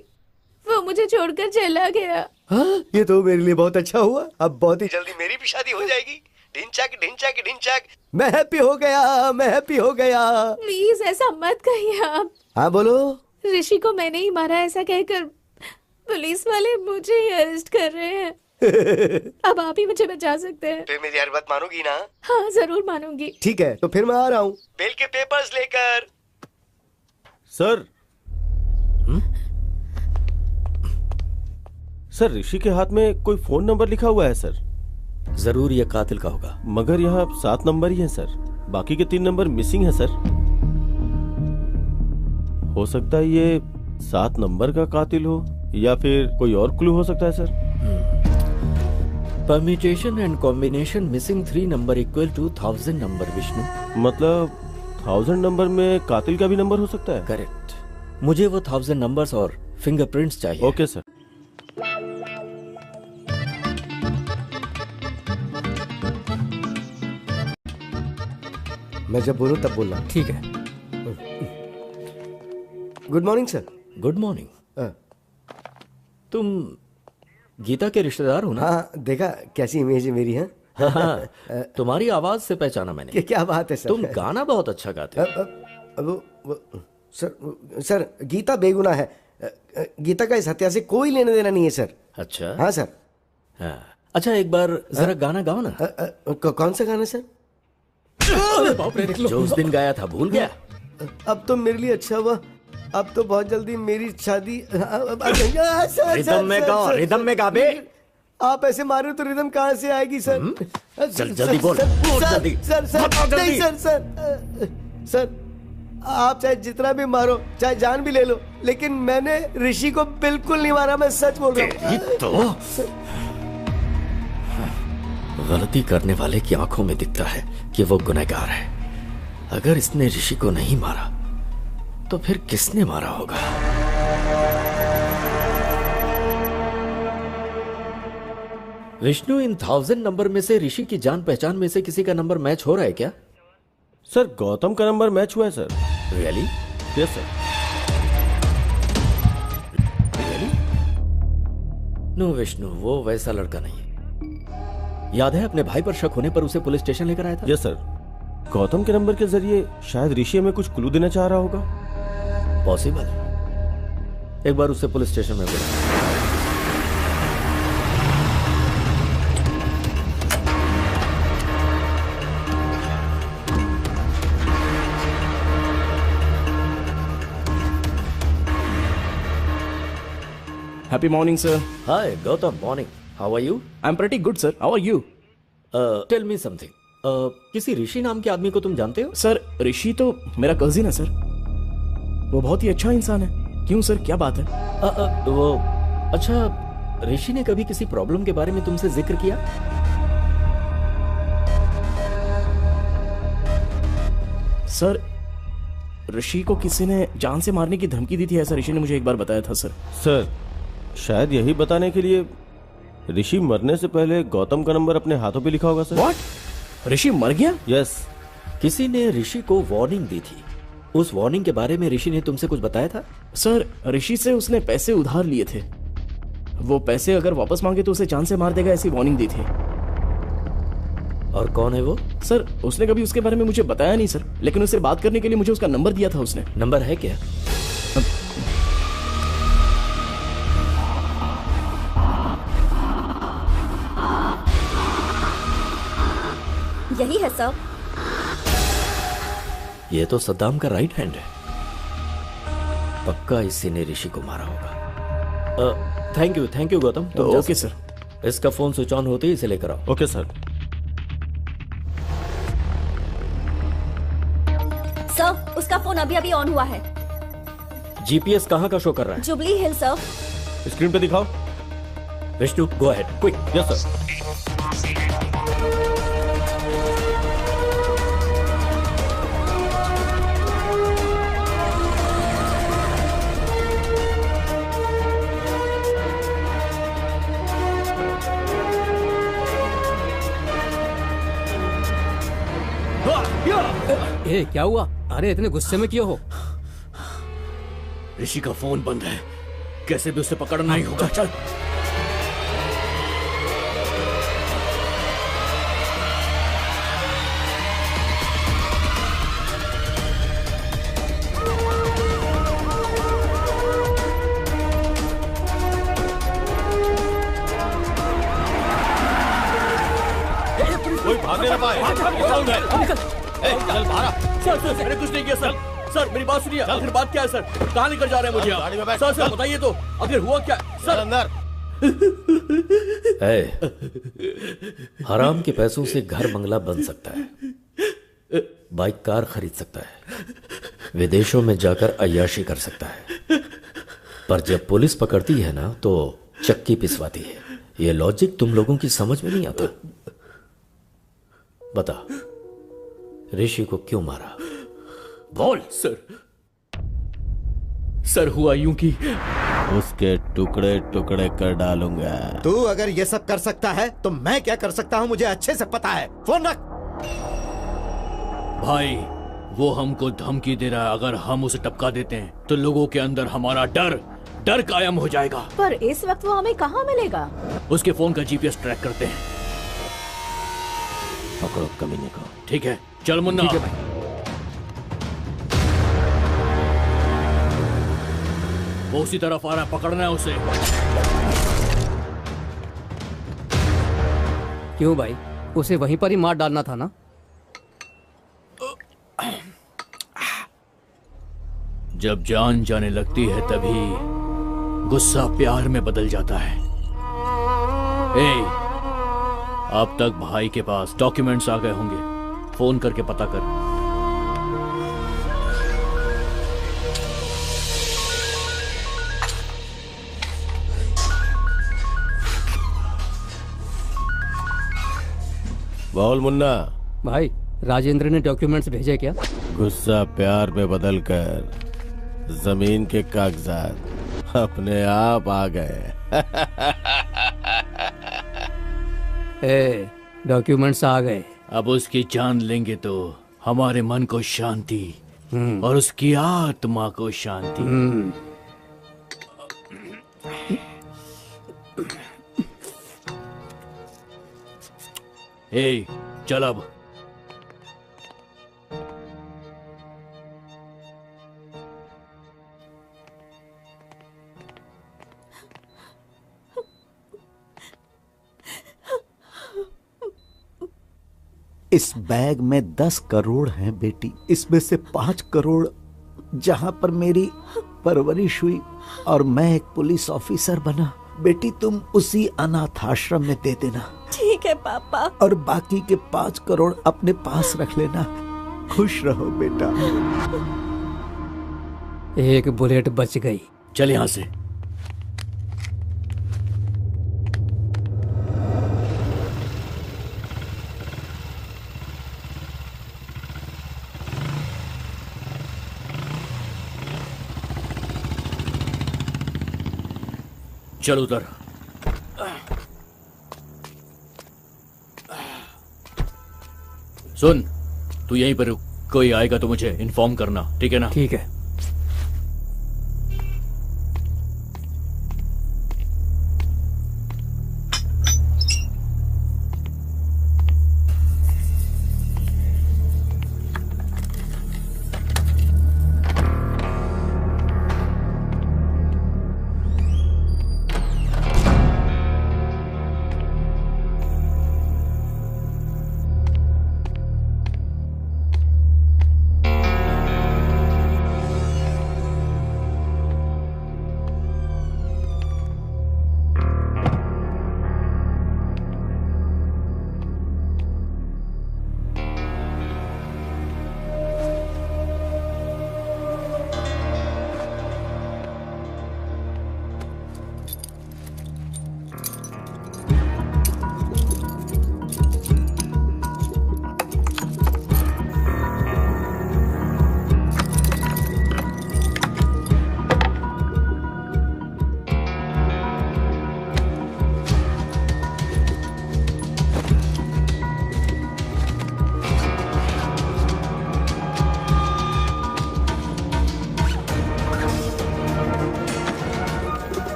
वो मुझे छोड़कर चला गया।
हाँ, ये तो मेरे लिए बहुत अच्छा हुआ। अब बहुत ही जल्दी मेरी भी शादी हो जाएगी। ढिंचैक ढिंचैक ढिंचैक। मैं हैप्पी हो गया, मैं हैप्पी हो गया।
प्लीज ऐसा मत कहिए आप।
हाँ बोलो।
ऋषि को मैंने ही मारा ऐसा कहकर पुलिस वाले मुझे ही अरेस्ट कर रहे हैं। अब आप ही मुझे बचा सकते हैं।
फिर मेरी हर बात मानोगी ना?
हाँ जरूर मानूंगी।
ठीक है, तो फिर मैं आ रहा हूँ बेल के पेपर्स लेकर।
सर। सर, ऋषि के हाथ में कोई फोन नंबर लिखा हुआ है सर।
जरूर ये कातिल का होगा।
मगर यहाँ 7 नंबर ही है सर, बाकी के 3 नंबर मिसिंग है सर। हो सकता है ये 7 नंबर का कातिल हो या फिर कोई और क्लू हो सकता है sir.
Permutation and combination missing 3 number equal to 1000 number. Vishnu,
मतलब 1000 नंबर में कातिल का भी नंबर हो सकता है?
करेक्ट। मुझे वो 1000 नंबर्स और फिंगरप्रिंट्स चाहिए।
Okay sir.
मैं जब बोलूं तब बोलना।
ठीक है।
Good morning sir.
Good morning. तुम गीता के रिश्तेदार हो ना?
हाँ, देखा कैसी इमेज है मेरी है।
हाँ, तुम्हारी आवाज से पहचाना मैंने।
क्या बात है सर।
तुम गाना बहुत अच्छा गाते हो।
सर गीता बेगुनाह है। गीता का इस हत्या से कोई लेने देना नहीं है सर।
अच्छा।
हाँ सर।
हाँ। अच्छा एक बार जरा गाना गाओ ना।
कौन सा गाना सर?
जो उस दिन गाया था, भूल गया?
अब तो मेरे लिए अच्छा हुआ, अब तो बहुत जल्दी मेरी शादी।
रिदम में गाओ, रिदम में गा बे।
आप ऐसे मारे तो रिदम कहाँ से आएगी सर?
चल जल्दी बोल, जल्दी।
नहीं सर, आप चाहे जितना भी मारो, चाहे जान भी ले लो, लेकिन मैंने ऋषि को बिल्कुल नहीं मारा, मैं सच बोल रहा हूँ।
तो गलती करने वाले की आंखों में दिखता है कि वो गुनहगार है। अगर इसने ऋषि को नहीं मारा तो फिर किसने मारा होगा? विष्णु, इन 1000 नंबर में से ऋषि की जान पहचान में से किसी का नंबर मैच हो रहा है क्या?
सर गौतम का नंबर मैच हुआ है sir.
Really?
Yes sir.
Really? No Vishnu, वो वैसा लड़का नहीं है। याद है अपने भाई पर शक होने पर उसे पुलिस स्टेशन लेकर आया था?
Yes sir. गौतम के नंबर के जरिए शायद ऋषि हमें कुछ क्लू देना चाह रहा होगा।
पॉसिबल। एक बार उससे पुलिस स्टेशन में बुला।
Happy morning, sir.
Hi, Gautam. Morning. How are you?
I'm pretty good, sir. How are you?
Tell me something. किसी ऋषि नाम के आदमी को तुम जानते हो?
सर ऋषि तो मेरा कजिन है सर। वो बहुत ही अच्छा इंसान है। क्यों सर, क्या बात है?
वो अच्छा, ऋषि ने कभी किसी प्रॉब्लम के बारे में तुमसे जिक्र किया?
सर ऋषि को किसी ने जान से मारने की धमकी दी थी, ऐसा ऋषि ने मुझे एक बार बताया था सर।
सर शायद यही बताने के लिए ऋषि मरने से पहले गौतम का नंबर अपने हाथों पे लिखा होगा सर।
What? ऋषि मर गया?
यस।
किसी ने ऋषि को वार्निंग दी थी। उस वार्निंग के बारे में ऋषि ने तुमसे कुछ बताया था?
सर ऋषि से उसने पैसे उधार लिए थे। वो पैसे अगर वापस मांगे तो उसे जान से मार देगा, ऐसी वार्निंग दी थी।
और कौन है वो?
सर उसने कभी उसके बारे में मुझे बताया नहीं सर, लेकिन उससे बात करने के लिए मुझे उसका नंबर दिया था उसने।
नंबर है क्या?
यही है सर।
ये तो सद्दाम का राइट हैंड है। पक्का इसी ने ऋषि को मारा होगा। Thank you Gautam.
तो ओके सर।
इसका फोन स्विच ऑन होते ही इसे लेकर आओ।
Okay sir.
सर उसका फोन अभी अभी ऑन हुआ है।
जीपीएस कहाँ का शो कर रहा है?
जुबली हिल सर।
स्क्रीन पे दिखाओ।
Vishnu go ahead quick.
Yes sir.
ए क्या हुआ? अरे इतने गुस्से में क्यों हो?
ऋषि का फोन बंद है, कैसे भी उसे पकड़ना ही होगा। चल
कोई भागने ना पाए। चल बाहर।
सर मैंने कुछ नहीं किया सर। सर मेरी बात सुनिए, आखिर बात क्या है सर? कहाँ लेकर जा रहे हैं मुझे आप? सर बताइए तो, आखिर हुआ क्या सर?
अंदर।
हराम के पैसों से घर बंगला बन सकता है, बाइक कार खरीद सकता है, विदेशों में जाकर अय्याशी कर सकता है, पर जब पुलिस पकड़ती है ना तो चक्की पिसवाती है। ये लॉजिक तुम लोगों की समझ में नहीं आता। बता ऋषि को क्यों मारा?
बोल। सर हुआ यूं कि
उसके टुकड़े टुकड़े कर डालूंगा।
तू अगर ये सब कर सकता है तो मैं क्या कर सकता हूँ मुझे अच्छे से पता है। फोन रख।
भाई वो हमको धमकी दे रहा है, अगर हम उसे टपका देते हैं तो लोगों के अंदर हमारा डर कायम हो जाएगा।
पर इस वक्त वो हमें कहाँ मिलेगा?
उसके फोन का जीपीएस ट्रैक करते हैं।
पकड़ो कमीने को।
ठीक है, चल मुन्ना।
ठीक है भाई।
वो उसी तरफ आ रहा है, पकड़ना है उसे।
क्यों भाई, उसे वहीं पर ही मार डालना था ना।
जब जान जाने लगती है तभी गुस्सा प्यार में बदल जाता है। अब तक भाई के पास डॉक्यूमेंट्स आ गए होंगे, फोन करके पता कर।
बोल मुन्ना।
भाई राजेंद्र ने डॉक्यूमेंट्स भेजे क्या?
गुस्सा प्यार में बदलकर जमीन के कागजात अपने आप आ गए।
डॉक्यूमेंट्स आ गए।
अब उसकी जान लेंगे तो हमारे मन को शांति और उसकी आत्मा को शांति। चल अब।
इस बैग में 10 करोड़ हैं बेटी। इसमें से 5 करोड़ जहां पर मेरी परवरिश हुई और मैं एक पुलिस ऑफिसर बना, बेटी तुम उसी अनाथ आश्रम में दे देना।
ठीक है पापा।
और बाकी के 5 करोड़ अपने पास रख लेना। खुश रहो बेटा।
एक बुलेट बच गई।
चल यहां से। चल उधर। सुन, तू यहीं पर रुक, कोई आएगा तो मुझे इन्फॉर्म करना, ठीक है ना?
ठीक है।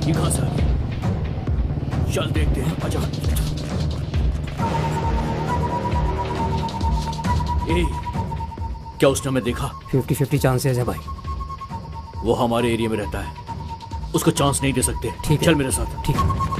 ये कहां से आ गया? चल देखते हैं, आजा। क्या उसने हमें देखा?
50-50 चांसेस है भाई।
वो हमारे एरिया में रहता है, उसको चांस नहीं दे सकते।
ठीक है,
चल मेरे साथ।
ठीक है।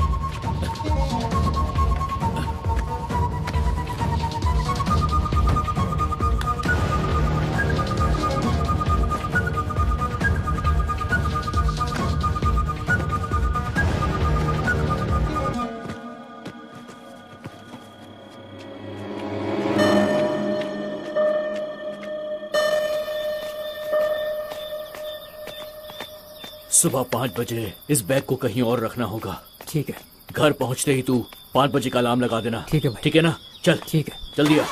सुबह 5 बजे इस बैग को कहीं और रखना होगा।
ठीक है।
घर पहुंचते ही तू 5 बजे का अलार्म लगा देना।
ठीक है भाई।
ठीक है ना? चल
ठीक है,
जल्दी आ।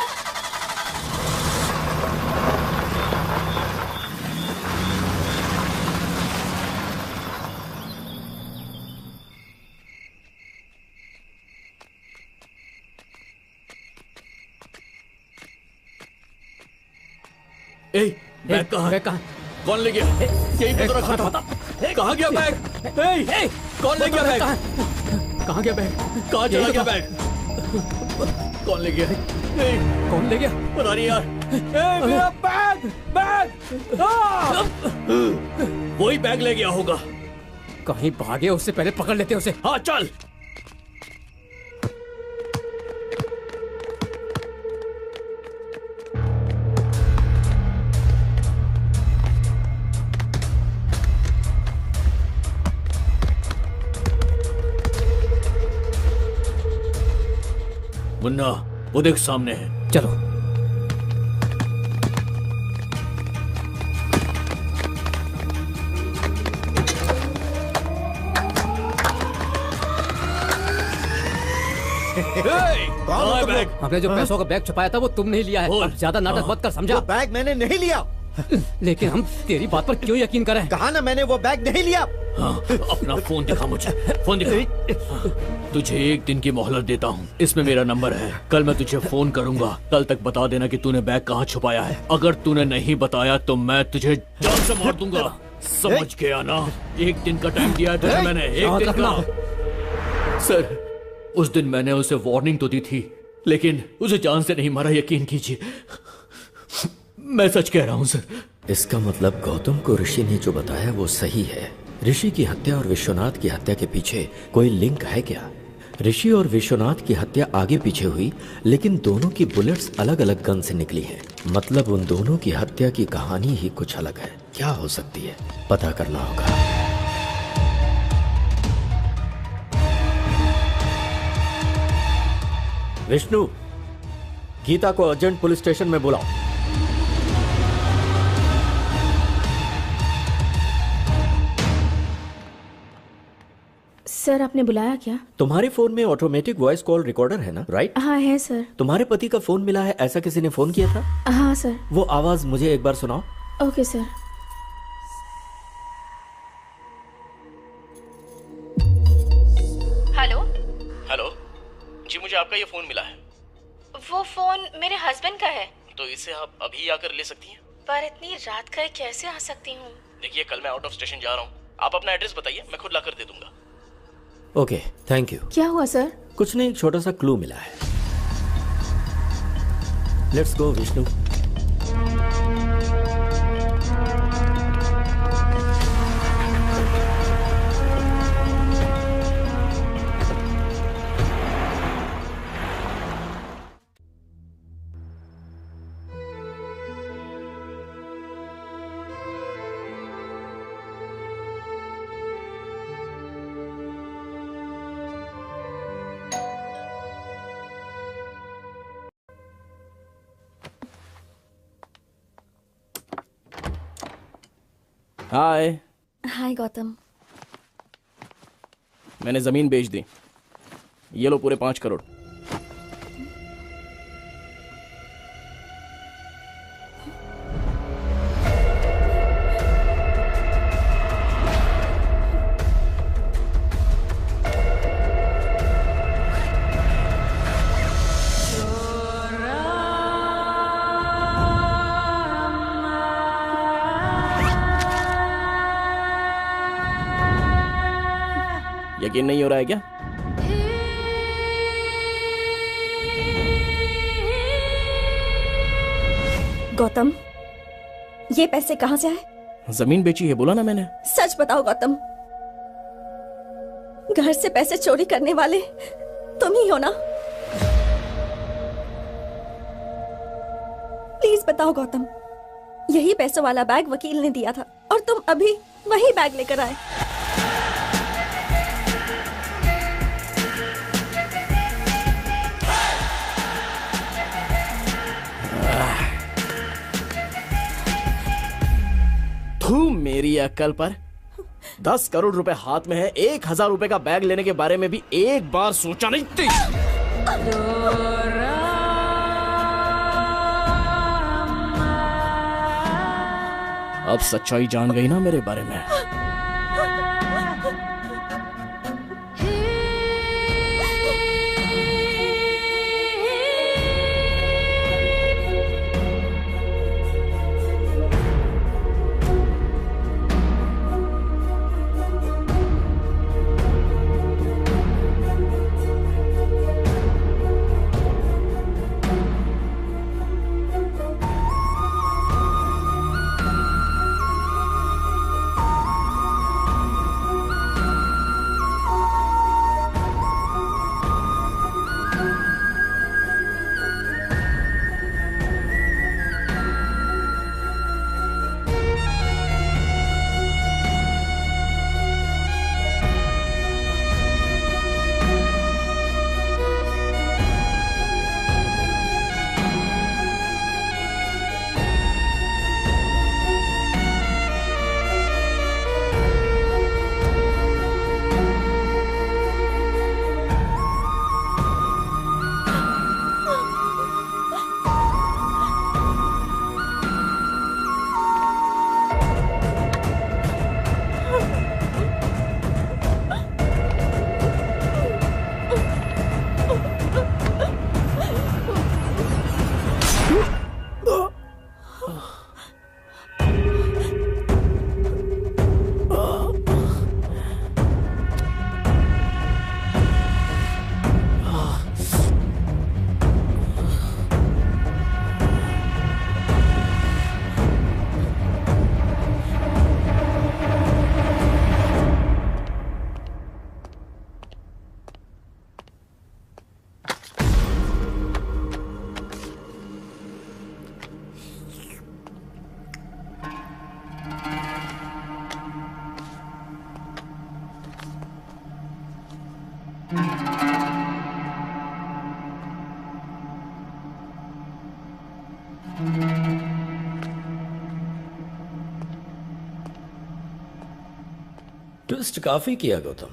बैग कहाँ?
बैग कहाँ?
कौन ले गया? यही पे तो रखा था। कहाँ गया बैग? कौन ले गया बैग?
कहाँ गया बैग?
कहाँ चला गया बैग? कौन ले गया?
कौन ले गया?
पता नहीं यार। मेरा बैग! वही बैग ले गया होगा।
कहीं भागे, उससे पहले पकड़ लेते उसे।
हाँ चल। मुन्ना, वो देख सामने है।
चलो। हमने जो पैसों का बैग छुपाया था वो तुम नहीं लिया है। अब ज्यादा नाटक मत कर, समझा?
वो बैग मैंने नहीं लिया।
लेकिन हम तेरी बात पर क्यों यकीन करें?
कहा ना मैंने वो बैग नहीं लिया।
हाँ, अपना फोन दिखा मुझे, फोन दिखा। तुझे 1 दिन की मोहलत देता हूँ, इसमें मेरा नंबर है। कल मैं तुझे फोन करूंगा, कल तक बता देना कि तूने बैग कहाँ छुपाया है। अगर तूने नहीं बताया तो मैं तुझे जान से मार दूंगा। समझ गया ना? 1 दिन का टाइम दिया है तुझे मैंने, 1 दिन का। सर, उस दिन मैंने उसे वार्निंग तो दी थी, लेकिन उसे जान से नहीं मारा, यकीन कीजिए। मैं सच कह रहा हूँ सर।
इसका मतलब गौतम को ऋषि ने जो बताया वो सही है। ऋषि की हत्या और विश्वनाथ की हत्या के पीछे कोई लिंक है क्या? ऋषि और विश्वनाथ की हत्या आगे पीछे हुई, लेकिन दोनों की बुलेट्स अलग अलग गन से निकली हैं। मतलब उन दोनों की हत्या की कहानी ही कुछ अलग है। क्या हो सकती है, पता करना होगा। विष्णु, गीता को अर्जेंट पुलिस स्टेशन में बुलाओ।
सर, आपने बुलाया क्या?
तुम्हारे फोन में ऑटोमेटिक वॉइस कॉल रिकॉर्डर है ना? राइट?
हाँ है सर।
तुम्हारे पति का फोन मिला है, ऐसा किसी ने फोन किया था?
हाँ सर।
वो आवाज मुझे एक बार सुनाओ।
Okay sir.
हेलो।
हेलो जी, मुझे आपका ये फोन मिला है।
वो फोन मेरे हस्बैंड का है।
तो इसे आप अभी आकर ले सकती हैं?
पर इतनी रात का कैसे आ सकती हूँ?
देखिए, कल मैं आउट ऑफ स्टेशन जा रहा हूँ। आप अपना एड्रेस बताइए, मैं खुद लाकर दे दूंगा।
Okay, thank you.
क्या हुआ सर?
कुछ नहीं, एक छोटा सा क्लू मिला है। Let's go Vishnu.
Hi.
Hi Gautam.
मैंने जमीन बेच दी, ये लो पूरे 5 करोड़। यकीन नहीं हो रहा है क्या?
गौतम, ये पैसे कहाँ से आए?
जमीन बेची है, बोला ना मैंने।
सच बताओ गौतम, घर से पैसे चोरी करने वाले तुम ही हो ना? प्लीज बताओ गौतम, यही पैसों वाला बैग वकील ने दिया था और तुम अभी वही बैग लेकर आए।
तू मेरी अक्ल पर। 10 करोड़ रुपए हाथ में है, 1,000 रुपए का बैग लेने के बारे में भी एक बार सोचा नहीं थी। अब सच्चाई जान गई ना मेरे बारे में।
ट्विस्ट काफी किया गौतम।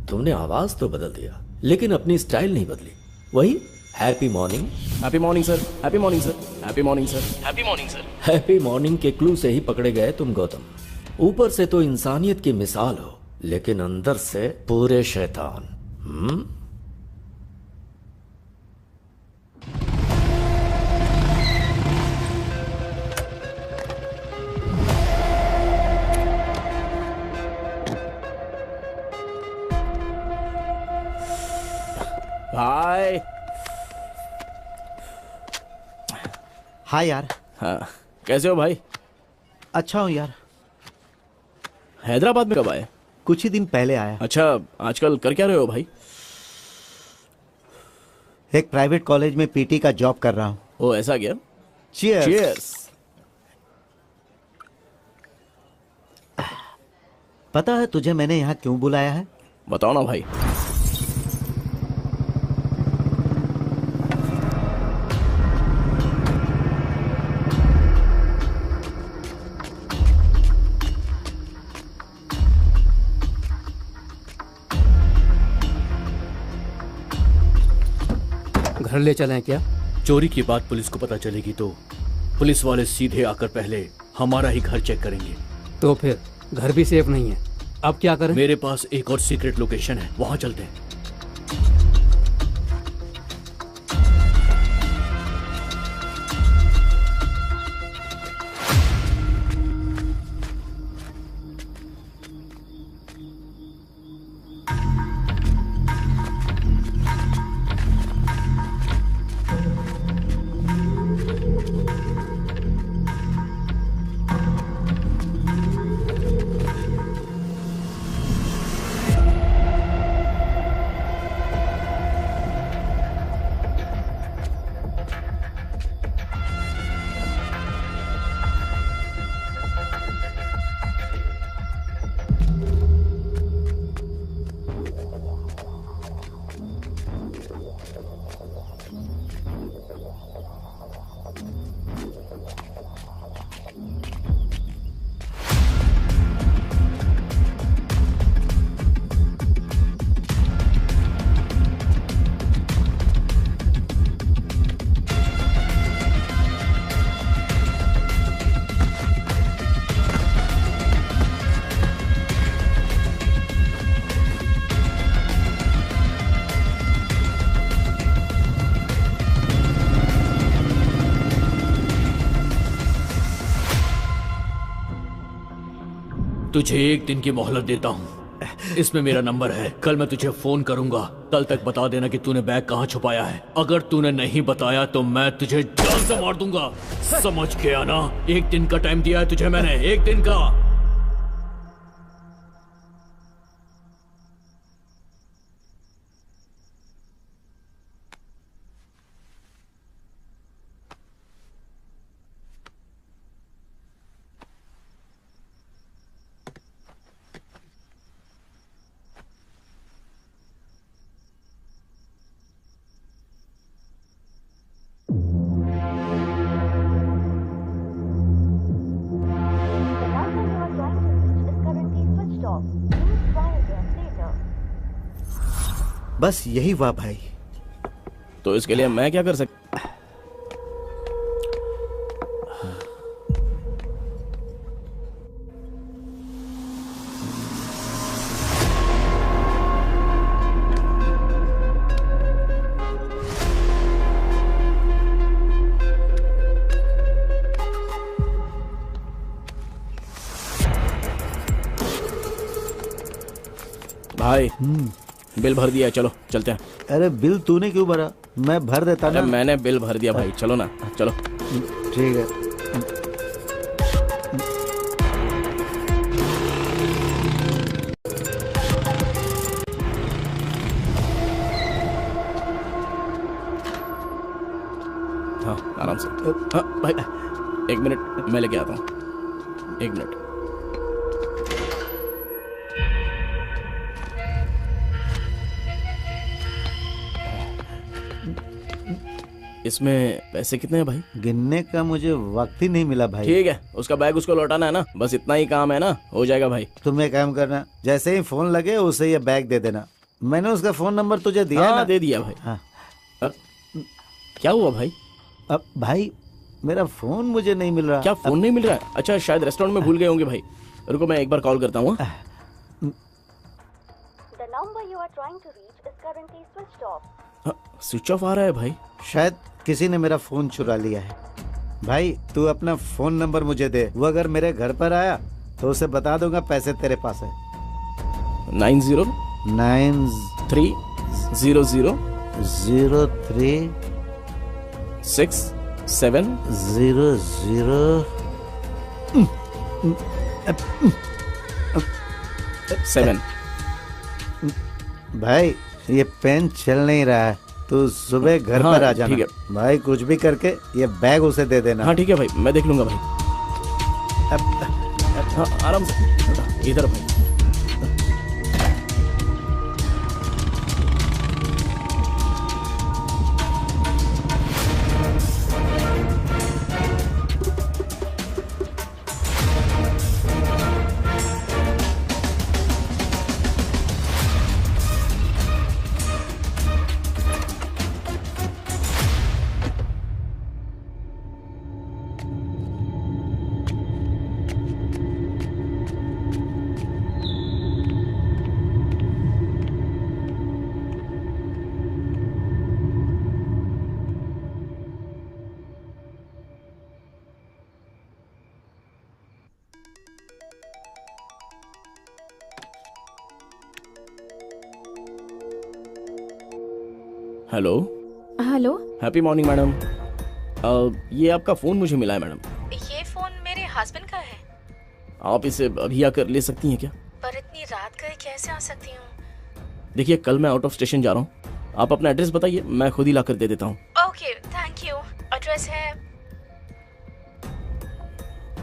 तुमने आवाज तो बदल दिया लेकिन अपनी स्टाइल नहीं बदली। वही happy morning.
Happy morning sir, happy morning sir, happy morning sir, happy morning sir.
Happy morning के क्लू से ही पकड़े गए तुम गौतम। ऊपर से तो इंसानियत की मिसाल हो लेकिन अंदर से पूरे शैतान।
हाय।
हाय यार।
हाँ, कैसे हो भाई?
अच्छा हूँ यार।
हैदराबाद में कब आए?
कुछ ही दिन पहले आया।
अच्छा, आजकल कर क्या रहे हो भाई?
एक प्राइवेट कॉलेज में पीटी का जॉब कर रहा हूँ।
ओ ऐसा क्या?
चीयर्स।
चीयर्स।
पता है तुझे मैंने यहाँ क्यों बुलाया है?
बताओ ना भाई।
घर ले चलें क्या?
चोरी की बात पुलिस को पता चलेगी तो पुलिस वाले सीधे आकर पहले हमारा ही घर चेक करेंगे।
तो फिर घर भी सेफ नहीं है, अब क्या करें?
मेरे पास एक और सीक्रेट लोकेशन है, वहां चलते हैं। तुझे एक दिन की मोहलत देता हूँ, इसमें मेरा नंबर है। कल मैं तुझे फोन करूंगा, कल तक बता देना कि तूने बैग कहाँ छुपाया है। अगर तूने नहीं बताया तो मैं तुझे जान से मार दूंगा, समझ के आना। एक दिन का टाइम दिया है तुझे मैंने, एक दिन का।
बस यही हुआ भाई।
तो इसके लिए मैं क्या कर सकता? भाई बिल भर दिया है, चलो चलते हैं।
अरे बिल तूने क्यों भरा? मैं भर देता ना।
मैंने बिल भर दिया भाई, चलो ना, चलो।
ठीक है।
हाँ आराम से। हाँ भाई एक मिनट, मैं लेके आता हूँ, एक मिनट। इसमें पैसे कितने हैं भाई?
गिनने का मुझे वक्त ही नहीं मिला भाई।
ठीक है, उसका बैग उसको लौटाना है ना, बस इतना ही काम है ना, हो जाएगा भाई।
तुम एक काम करना, जैसे ही फोन लगे उसे ये बैग दे देना। मैंने उसका फोन नंबर तुझे दिया है ना?
दे दिया भाई।
हाँ।
क्या हुआ भाई?
अब भाई मेरा फोन मुझे नहीं मिल रहा।
क्या फोन नहीं मिल रहा है? अच्छा शायद रेस्टोरेंट में भूल गए होंगे भाई। रुको मैं एक बार कॉल करता हूँ। स्विच ऑफ आ रहा है भाई।
शायद किसी ने मेरा फोन चुरा लिया है। भाई तू अपना फोन नंबर मुझे दे, वो अगर मेरे घर पर आया तो उसे बता दूंगा पैसे तेरे पास है।
930367।
भाई ये पेन चल नहीं रहा है, तू सुबह घर पर आ जाना।
ठीक है
भाई, कुछ भी करके ये बैग उसे दे देना।
हाँ ठीक है भाई, मैं देख लूंगा भाई। हाँ आराम से, इधर भाई। Hello
hello,
happy morning madam. ये आपका फ़ोन मुझे मिला है मैडम।
ये फोन मेरे हस्बैंड का है।
आप इसे अभी आकर ले सकती हैं क्या?
पर इतनी रात को कैसे आ सकती हूँ?
देखिए कल मैं आउट ऑफ स्टेशन जा रहा हूँ, आप अपना एड्रेस बताइए, मैं खुद ही लाकर दे देता हूँ।
Okay thank you. एड्रेस है।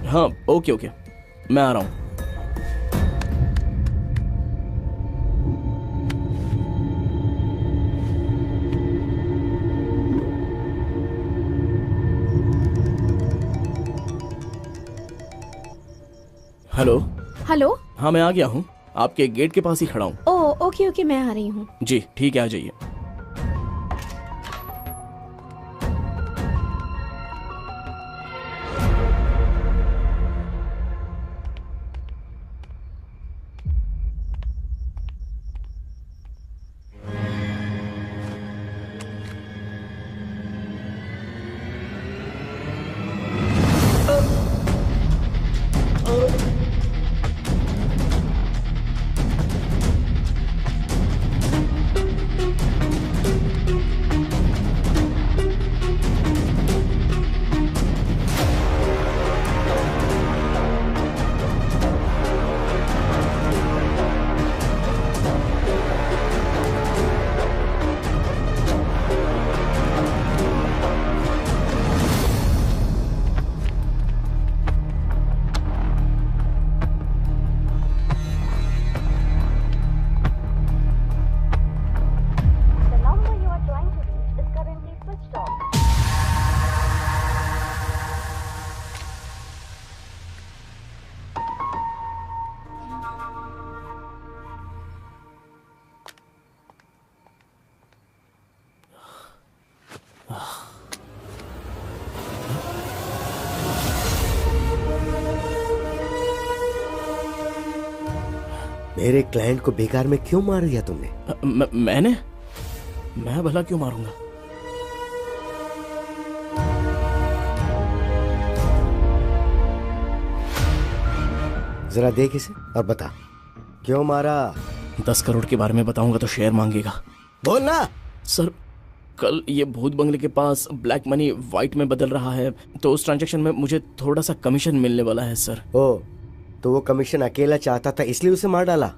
हाँ ओके ओके, मैं आ रहा हूँ। Hello
hello.
हाँ मैं आ गया हूँ, आपके गेट के पास ही खड़ा हूँ।
ओह ओके ओके, मैं आ रही हूँ।
जी ठीक है, आ जाइए।
मेरे क्लाइंट को बेकार में क्यों मार दिया तुमने?
मैं भला क्यों मारूंगा?
जरा देख इसे और बता क्यों मारा।
10 करोड़ के बारे में बताऊंगा तो शेयर मांगेगा।
बोल ना।
सर कल ये भूत बंगले के पास ब्लैक मनी व्हाइट में बदल रहा है, तो उस ट्रांजैक्शन में मुझे थोड़ा सा कमीशन मिलने वाला है सर।
ओ, तो वो कमीशन अकेला चाहता था इसलिए उसे मार डाला?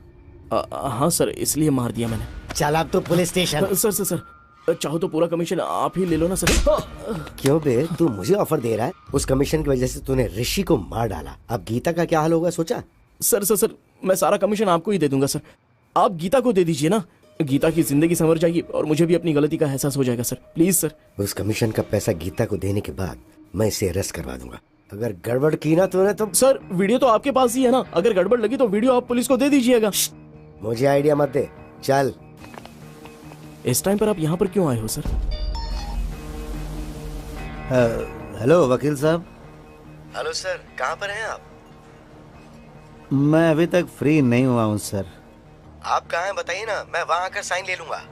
हाँ सर, इसलिए मार दिया मैंने।
चल अब तो पुलिस स्टेशन।
सर चाहो तो पूरा कमीशन आप ही ले लो ना सर।
क्यों बे, तू मुझे ऑफर दे रहा है? उस कमीशन की वजह से तूने ऋषि को मार डाला, अब गीता का क्या हाल होगा सोचा?
सर मैं सारा कमीशन आपको ही दे दूंगा सर। आप गीता को दे दीजिए ना, गीता की जिंदगी संवर जाएगी और मुझे भी अपनी गलती का एहसास हो जाएगा सर। Please sir.
उस कमीशन का पैसा गीता को देने के बाद मैं इसे अरेस्ट करवा दूंगा। अगर गड़बड़ की ना तूने तो।
सर वीडियो तो आपके पास ही है ना, अगर गड़बड़ लगी तो वीडियो आप पुलिस को दे दीजिएगा।
मुझे आइडिया मत दे, चल।
इस टाइम पर आप यहाँ पर क्यों आए हो सर?
हेलो वकील साहब।
हेलो सर, कहाँ पर हैं आप?
मैं अभी तक फ्री नहीं हुआ हूँ सर।
आप कहाँ हैं बताइए ना, मैं वहाँ आकर साइन ले लूंगा।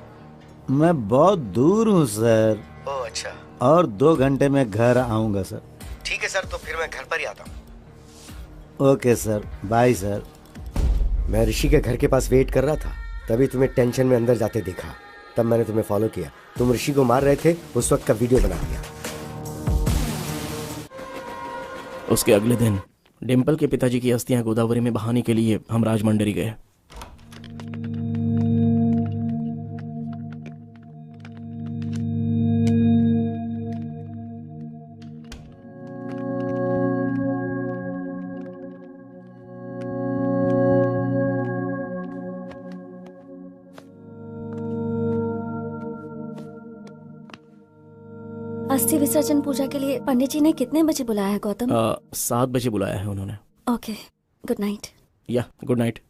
मैं बहुत दूर हूँ सर।
ओह अच्छा।
और 2 घंटे में घर आऊँगा सर।
ठीक है सर, तो फिर मैं घर पर ही आता हूँ।
Okay sir, bye sir.
मैं ऋषि के घर के पास वेट कर रहा था, तभी तुम्हें टेंशन में अंदर जाते देखा, तब मैंने तुम्हें फॉलो किया। तुम ऋषि को मार रहे थे, उस वक्त का वीडियो बना दिया।
उसके अगले दिन डिम्पल के पिताजी की अस्थियां गोदावरी में बहाने के लिए हम राजमंडरी गए।
अस्थि विसर्जन पूजा के लिए पंडित जी ने कितने बजे बुलाया है गौतम?
7 बजे बुलाया है उन्होंने।
Okay, good night.
Yeah good night.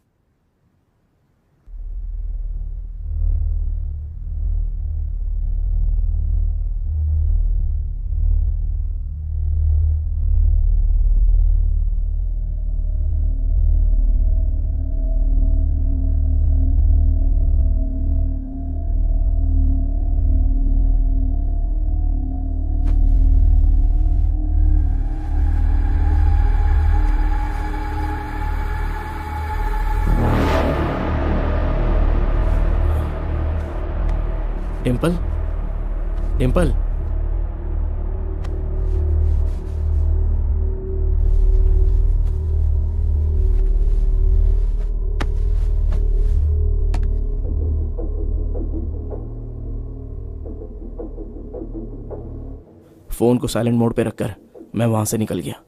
Dimple, Dimple, phone को साइलेंट मोड पे रखकर मैं वहां से निकल गया।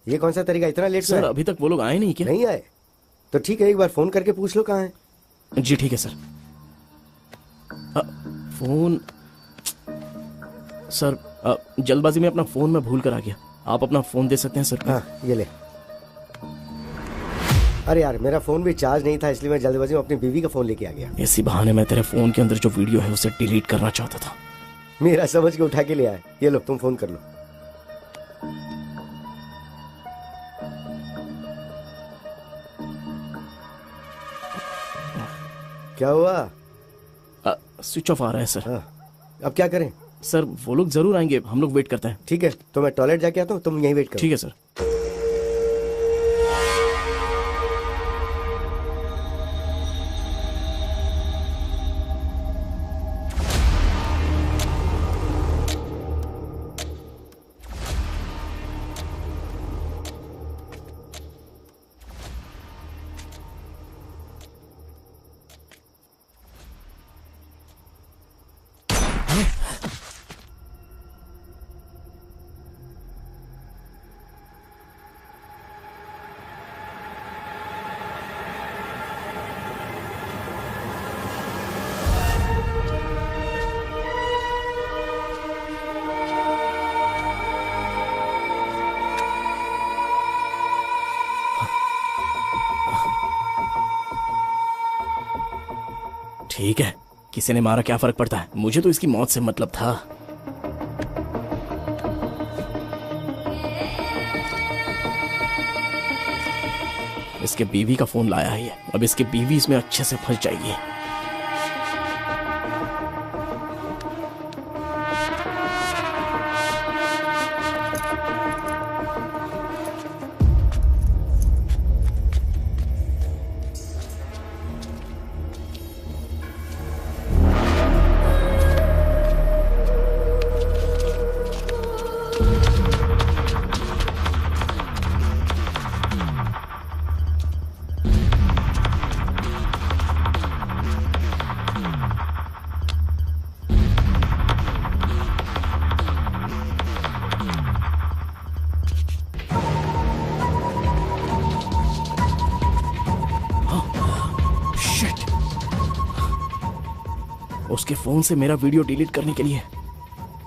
ये कौन सा तरीका, इतना लेट?
सर अभी तक वो लोग आए नहीं क्या?
नहीं आए तो ठीक है, एक बार फोन करके पूछ लो कहाँ है।
जी ठीक है सर। फोन सर, जल्दबाजी में अपना फोन मैं भूल कर आ गया। आप अपना फोन दे सकते हैं सर?
हाँ ये ले। अरे यार मेरा फोन भी चार्ज नहीं था, इसलिए मैं जल्दबाजी में अपनी बीवी का फोन लेके आ गया।
इसी बहाने मैं तेरे फोन के अंदर जो वीडियो है उसे डिलीट करना चाहता था।
मेरा समझ के उठा के ले आया। ये लो तुम फोन कर लो। क्या हुआ?
स्विच ऑफ आ रहा है सर।
अब क्या करें?
सर वो लोग जरूर आएंगे, हम लोग वेट करते हैं।
ठीक है, तो मैं टॉयलेट जाके आता हूँ, तुम यहीं वेट करो।
ठीक है सर। ठीक है, किसी ने मारा क्या फर्क पड़ता है, मुझे तो इसकी मौत से मतलब था। इसके बीवी का फोन लाया है ये, अब इसकी बीवी इसमें अच्छे से फंस जाएगी। उसके फोन से मेरा वीडियो डिलीट करने के लिए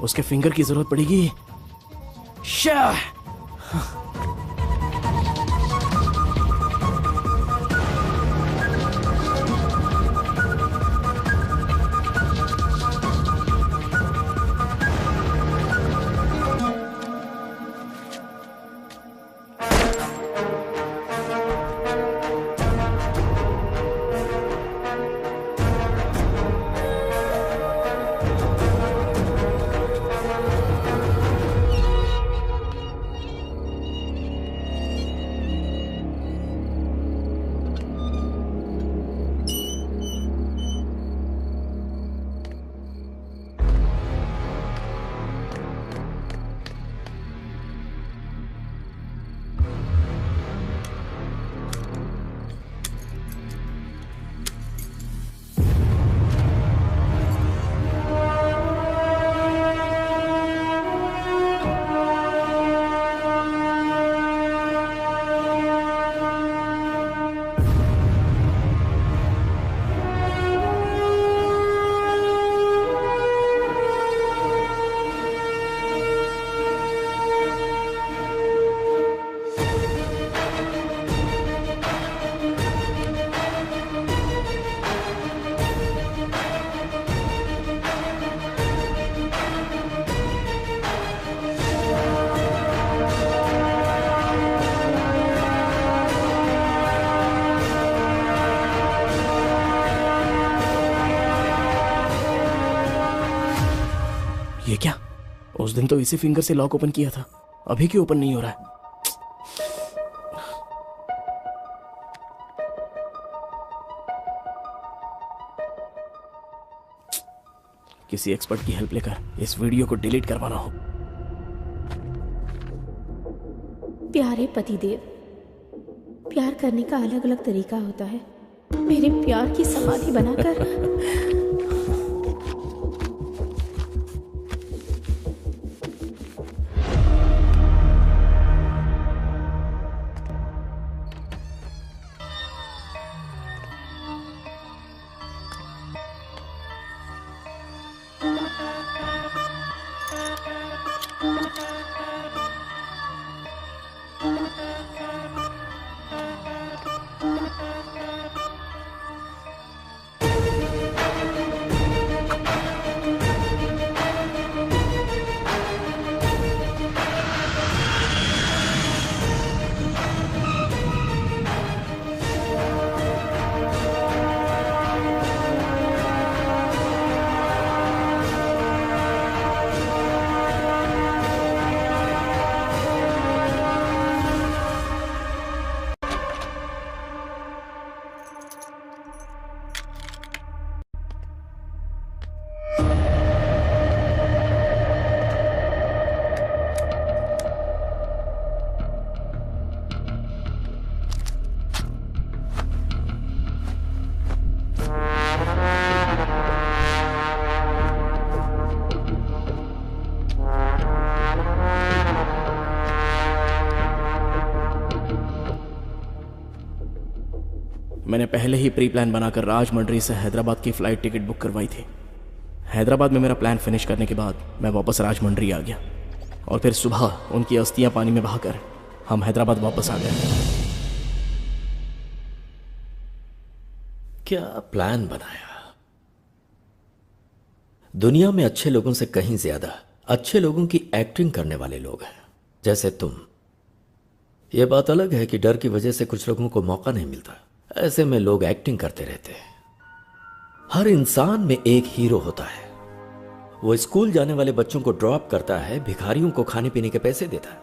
उसके फिंगर की जरूरत पड़ेगी। शाह! ये क्या? उस दिन तो इसी फिंगर से लॉक ओपन किया था, अभी क्यों ओपन नहीं हो रहा है? किसी एक्सपर्ट की हेल्प लेकर इस वीडियो को डिलीट करवाना हो।
प्यारे पतिदेव, प्यार करने का अलग अलग तरीका होता है। मेरे प्यार की समाधि बनाकर
मैंने पहले ही प्री प्लान बनाकर राजमंड्री से हैदराबाद की फ्लाइट टिकट बुक करवाई थी। हैदराबाद में मेरा प्लान फिनिश करने के बाद मैं वापस राजमंड्री आ गया और फिर सुबह उनकी अस्थियां पानी में बहाकर हम हैदराबाद वापस आ गए।
क्या प्लान बनाया? दुनिया में अच्छे लोगों से कहीं ज्यादा अच्छे लोगों की एक्टिंग करने वाले लोग हैं, जैसे तुम। यह बात अलग है कि डर की वजह से कुछ लोगों को मौका नहीं मिलता, ऐसे में लोग एक्टिंग करते रहते हैं। हर इंसान में एक हीरो होता है। वो स्कूल जाने वाले बच्चों को ड्रॉप करता है, भिखारियों को खाने पीने के पैसे देता है,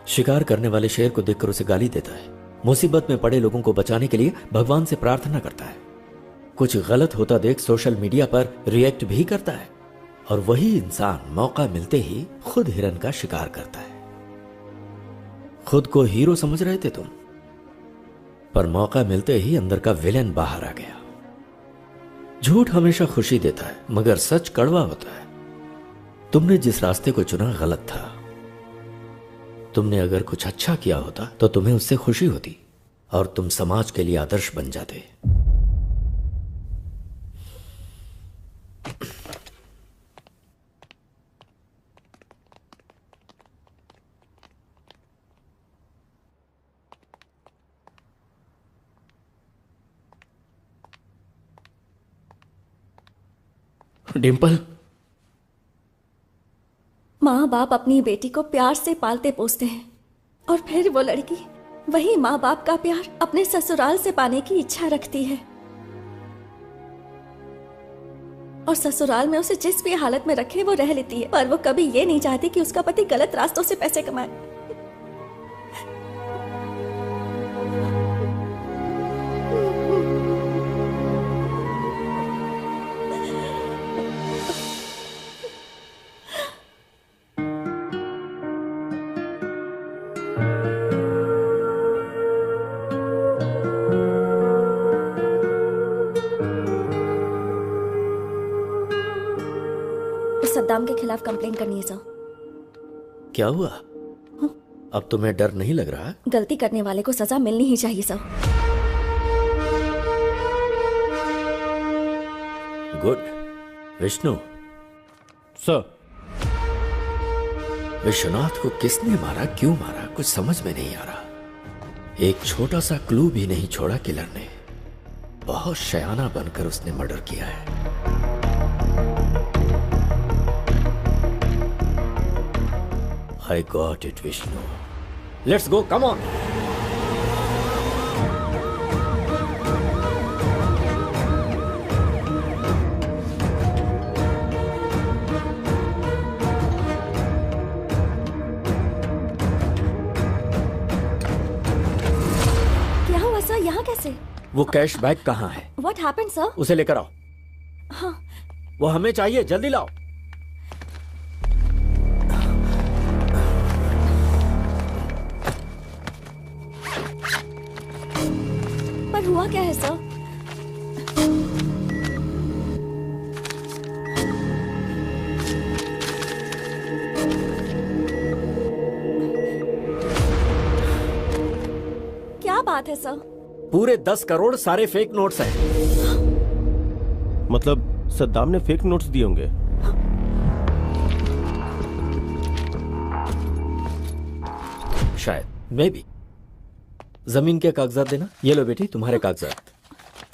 शिकार करने वाले शेर को देखकर उसे गाली देता है, मुसीबत में पड़े लोगों को बचाने के लिए भगवान से प्रार्थना करता है, कुछ गलत होता देख सोशल मीडिया पर रिएक्ट भी करता है, और वही इंसान मौका मिलते ही खुद हिरन का शिकार करता है। खुद को हीरो समझ रहे थे तुम, पर मौका मिलते ही अंदर का विलेन बाहर आ गया। झूठ हमेशा खुशी देता है, मगर सच कड़वा होता है। तुमने जिस रास्ते को चुना गलत था। तुमने अगर कुछ अच्छा किया होता तो तुम्हें उससे खुशी होती और तुम समाज के लिए आदर्श बन जाते।
डिंपल,
माँ बाप अपनी बेटी को प्यार से पालते पोसते हैं और फिर वो लड़की वही माँ बाप का प्यार अपने ससुराल से पाने की इच्छा रखती है, और ससुराल में उसे जिस भी हालत में रखे वो रह लेती है, पर वो कभी ये नहीं चाहती कि उसका पति गलत रास्तों से पैसे कमाए। सद्दाम के खिलाफ कंप्लेन करनी है सर।
क्या हुआ? अब तुम्हें डर नहीं लग रहा?
गलती करने वाले को सजा मिलनी ही चाहिए sir.
Good. Vishnu
sir,
Vishwanath को किसने मारा, क्यों मारा, कुछ समझ में नहीं आ रहा। एक छोटा सा क्लू भी नहीं छोड़ा किलर ने। बहुत शयाना बनकर उसने मर्डर किया है। I got it, Vishnu. Let's go, come on.
क्या हुआ सर, यहाँ कैसे?
वो कैश बैग कहाँ है?
What happened, sir?
उसे लेकर आओ।
हाँ।
वो हमें चाहिए, जल्दी लाओ।
पर हुआ क्या है सर? क्या बात है सर?
पूरे 10 करोड़ सारे फेक नोट्स हैं।
मतलब सद्दाम ने फेक नोट्स दिए होंगे।
शायद, मे बी। जमीन के कागजात देना। ये लो बेटी, तुम्हारे कागजात।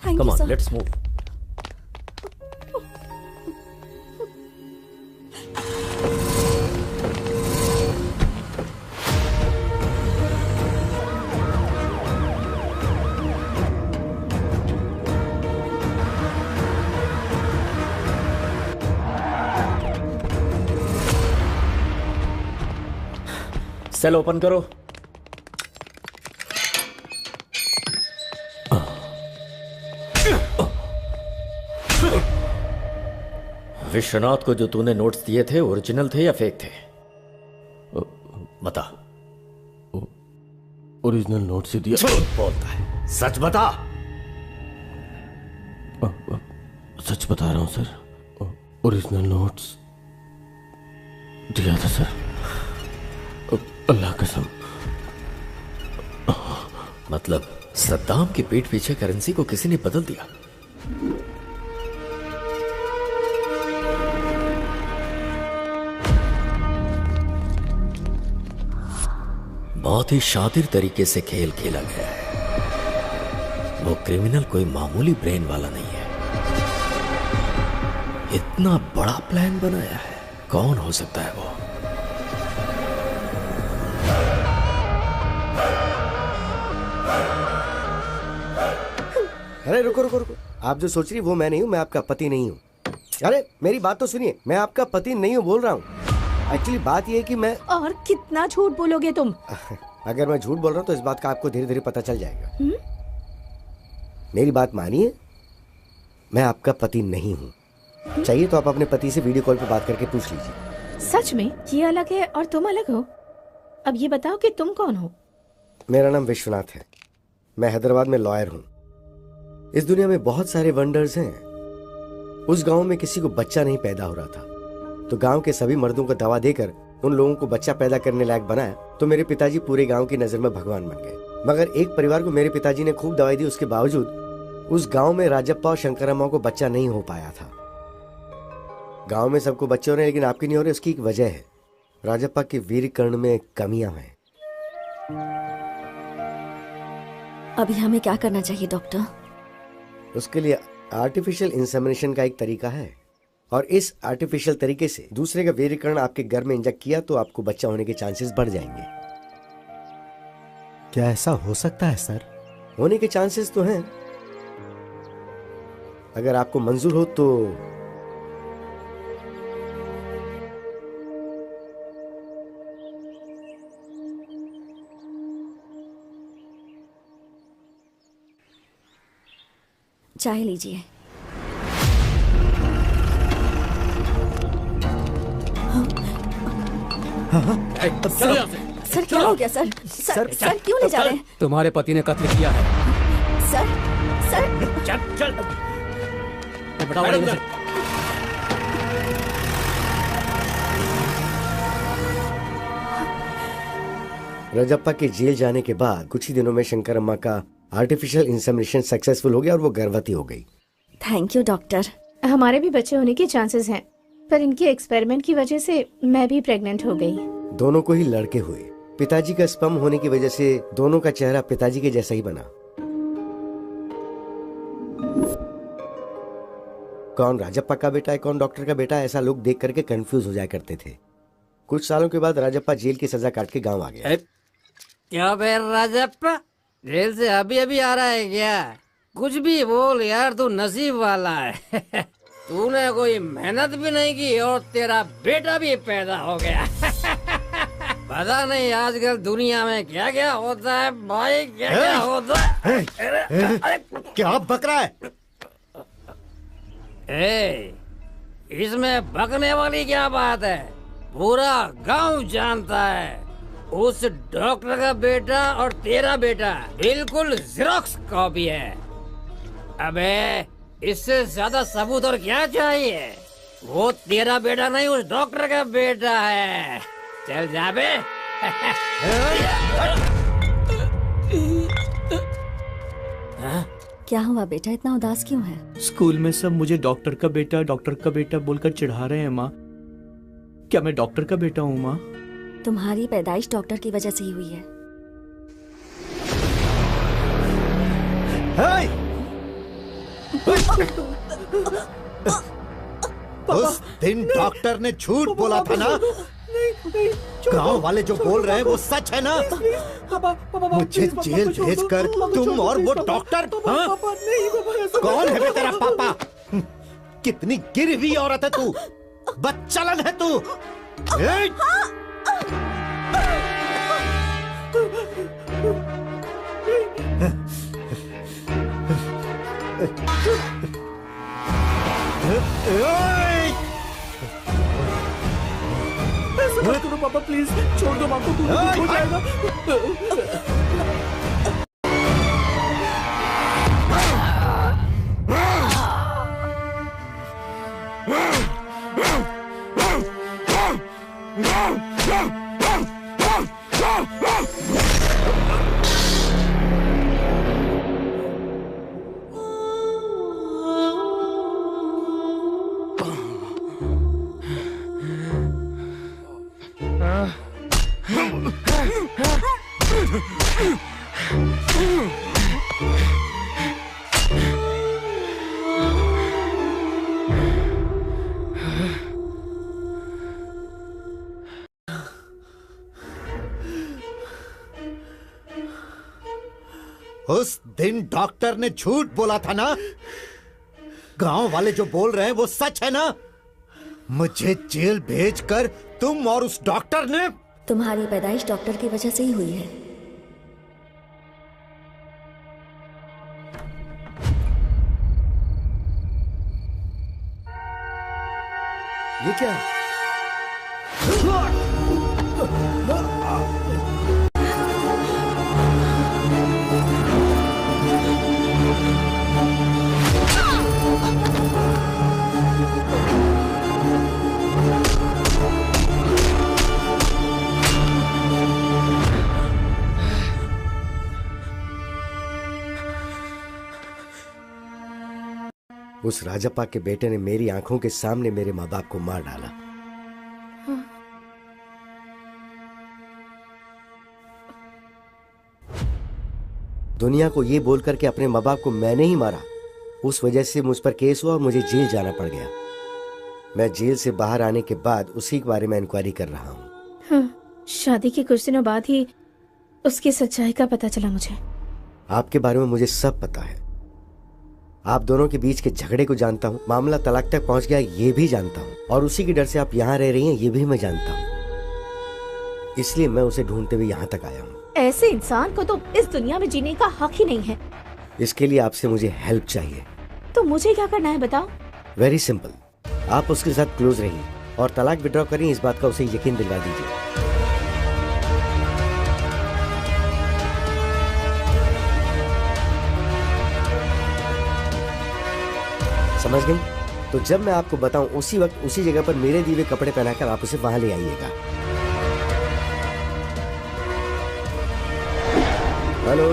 Thank
कम
you,
ऑन,
sir.
Let's move. Cell open करो। विश्वनाथ को जो तूने नोट्स दिए थे ओरिजिनल थे या फेक थे? बता।
ओरिजिनल नोट से दिया।
झूठ बोलता है, सच बता।
सच बता रहा हूं सर, ओरिजिनल नोट्स दिया था सर, अल्लाह कसम।
मतलब सद्दाम के पीठ पीछे करेंसी को किसी ने बदल दिया। बहुत ही शातिर तरीके से खेल खेला गया है। वो क्रिमिनल कोई मामूली ब्रेन वाला नहीं है। इतना बड़ा प्लान बनाया है। कौन हो सकता है वो?
अरे रुको रुको रुको, आप जो सोच रही वो मैं नहीं हूँ, मैं आपका पति नहीं हूँ। अरे मेरी बात तो सुनिए, मैं आपका पति नहीं हूँ बोल रहा हूँ। एक्चुअली बात ये है कि मैं
और कितना झूठ बोलोगे तुम?
अगर मैं झूठ बोल रहा हूँ तो इस बात का आपको धीरे धीरे पता चल जाएगा। मेरी बात मानिए, मैं आपका पति नहीं हूँ। चाहिए तो आप अपने पति से वीडियो कॉल पे बात करके पूछ लीजिए।
सच में ये अलग है और तुम अलग हो? अब ये बताओ कि तुम कौन हो?
मेरा नाम विश्वनाथ है। मैं हैदराबाद में लॉयर हूँ। इस दुनिया में बहुत सारे वंडर्स हैं। उस गांव में किसी को बच्चा नहीं पैदा हो रहा था, तो गांव के सभी मर्दों को दवा देकर उन लोगों को बच्चा पैदा करने लायक बनाया। तो मेरे पिताजी पूरे गांव की नजर में भगवान बन गए। मगर एक परिवार को मेरे पिताजी ने खूब दवाई दी, उसके बावजूद उस गांव में राजप्पा और शंकरम्मा को बच्चा नहीं हो पाया था। गांव में सबको बच्चे हो रहे हैं लेकिन आपके नहीं हो रहे। उसकी एक वजह है, राजप्पा के वीर्य कर्ण में कमियां हैं।
अभी हमें क्या करना चाहिए डॉक्टर?
उसके लिए आर्टिफिशियल इंसेमिनेशन का एक तरीका है, और इस आर्टिफिशियल तरीके से दूसरे का वीर्य कर्ण आपके घर में इंजेक्ट किया तो आपको बच्चा होने के चांसेस बढ़ जाएंगे।
क्या ऐसा हो सकता है सर?
होने के चांसेस तो हैं। अगर आपको मंजूर हो तो
चाय लीजिए। सर क्या हो गया सर? सर क्यों ले जा रहे हैं?
तुम्हारे पति ने कत्ल किया है।
सर
चल चल
बताओ मुझे।
राजप्पा के जेल जाने के बाद कुछ ही दिनों में शंकरम्मा का आर्टिफिशियल इंसेमिनेशन सक्सेसफुल हो गया और वो गर्भवती हो गई।
Thank you doctor.
हमारे भी बच्चे होने के चांसेस हैं, पर इनके एक्सपेरिमेंट की वजह से मैं भी प्रेग्नेंट हो गई।
दोनों को ही लड़के हुए। पिताजी का स्पर्म होने की वजह से दोनों का चेहरा पिताजी के जैसा ही बना। कौन राजप्पा का बेटा है, कौन डॉक्टर का बेटा है, ऐसा लोग देख करके कंफ्यूज हो जाया करते थे। कुछ सालों के बाद राजप्पा जेल की सजा काट के गांव आ गया।
क्या बे राजप्पा, जेल से अभी अभी आ रहा है क्या? कुछ भी बोल यार, तू नसीब वाला है। तूने कोई मेहनत भी नहीं की और तेरा बेटा भी पैदा हो गया। पता नहीं आजकल दुनिया में क्या क्या होता है भाई, क्या क्या होता है।
क्या बक रहा है?
इसमें बकने वाली क्या बात है? पूरा गांव जानता है उस डॉक्टर का बेटा और तेरा बेटा बिल्कुल ज़ेरॉक्स कॉपी है। अबे इससे ज्यादा सबूत और क्या चाहिए? वो तेरा बेटा नहीं, उस डॉक्टर का बेटा है। चल जा बे।
क्या हुआ बेटा, इतना उदास क्यों है?
स्कूल में सब मुझे डॉक्टर का बेटा बोलकर चिढ़ा रहे हैं माँ। क्या मैं डॉक्टर का बेटा हूँ माँ?
तुम्हारी पैदाइश डॉक्टर की वजह से ही हुई है।
उस दिन डॉक्टर ने झूठ बोला था ना? गांव वाले जो बोल रहे हैं वो सच है ना? मुझे जेल भेजकर तुम और वो डॉक्टर, हाँ? कौन है बे तेरा पापा? कितनी गिरी हुई औरत है तू, बदचलन है तू।
ऐसा मत करो पापा, प्लीज छोड़ दो, माँ को कुछ हो जाएगा।
उस दिन डॉक्टर ने झूठ बोला था ना? गांव वाले जो बोल रहे हैं वो सच है ना? मुझे जेल भेजकर तुम और उस डॉक्टर ने...
तुम्हारी पैदाइश डॉक्टर की वजह से ही हुई है।
ये क्या है? उस राजप्पा के बेटे ने मेरी आंखों के सामने मेरे माँ बाप को मार डाला। दुनिया को ये बोलकर के अपने माँ बाप को मैंने ही मारा, उस वजह से मुझ पर केस हुआ और मुझे जेल जाना पड़ गया। मैं जेल से बाहर आने के बाद उसी के बारे में इंक्वायरी कर रहा हूँ।
हाँ, शादी के कुछ दिनों बाद ही उसकी सच्चाई का पता चला मुझे।
आपके बारे में मुझे सब पता है। आप दोनों के बीच के झगड़े को जानता हूँ, मामला तलाक तक पहुँच गया ये भी जानता हूँ, और उसी के डर से आप यहाँ रह रही हैं ये भी मैं जानता हूँ। इसलिए मैं उसे ढूंढते हुए यहाँ तक आया हूँ।
ऐसे इंसान को तो इस दुनिया में जीने का हक ही नहीं है।
इसके लिए आपसे मुझे हेल्प चाहिए।
तो मुझे क्या करना है बताओ?
वेरी सिंपल, आप उसके साथ क्लोज रहिए और तलाक विड्रॉ करिए, इस बात का उसे यकीन दिलवा दीजिए। समझ गई? तो जब मैं आपको बताऊं उसी वक्त उसी जगह पर मेरे दिए हुए कपड़े पहनाकर आप उसे वहां ले आइएगा। हेलो,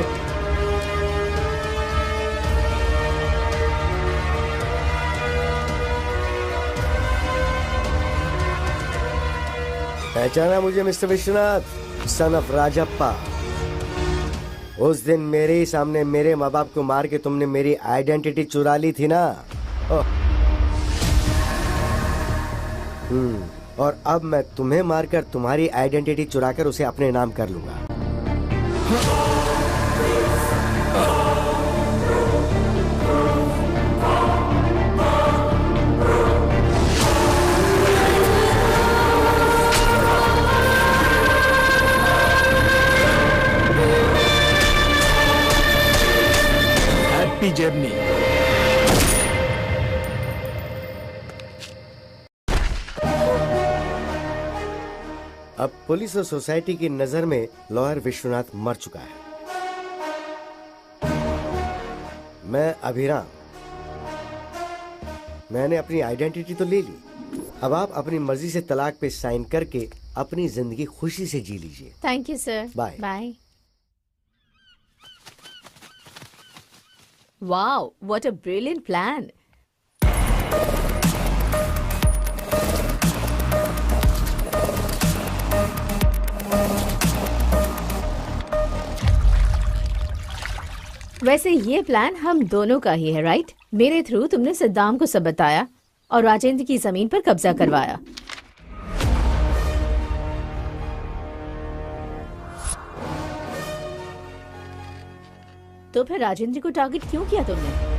पहचाना मुझे mister Vishwanath, son of Rajappa? उस दिन मेरे ही सामने मेरे माँ बाप को मार के तुमने मेरी आइडेंटिटी चुरा ली थी ना? और अब मैं तुम्हें मारकर तुम्हारी आइडेंटिटी चुराकर उसे अपने नाम कर लूंगा।
Happy journey.
अब पुलिस और सोसाइटी की नजर में लॉयर विश्वनाथ मर चुका है। मैं अभिराम, मैंने अपनी आइडेंटिटी तो ले ली, अब आप अपनी मर्जी से तलाक पे साइन करके अपनी जिंदगी खुशी से जी लीजिए।
Thank you sir.
Bye
bye. Wow, what a brilliant plan. वैसे ये प्लान हम दोनों का ही है, राइट? मेरे थ्रू तुमने सद्दाम को सब बताया और राजेंद्र की जमीन पर कब्जा करवाया। तो फिर राजेंद्र को टारगेट क्यों किया तुमने?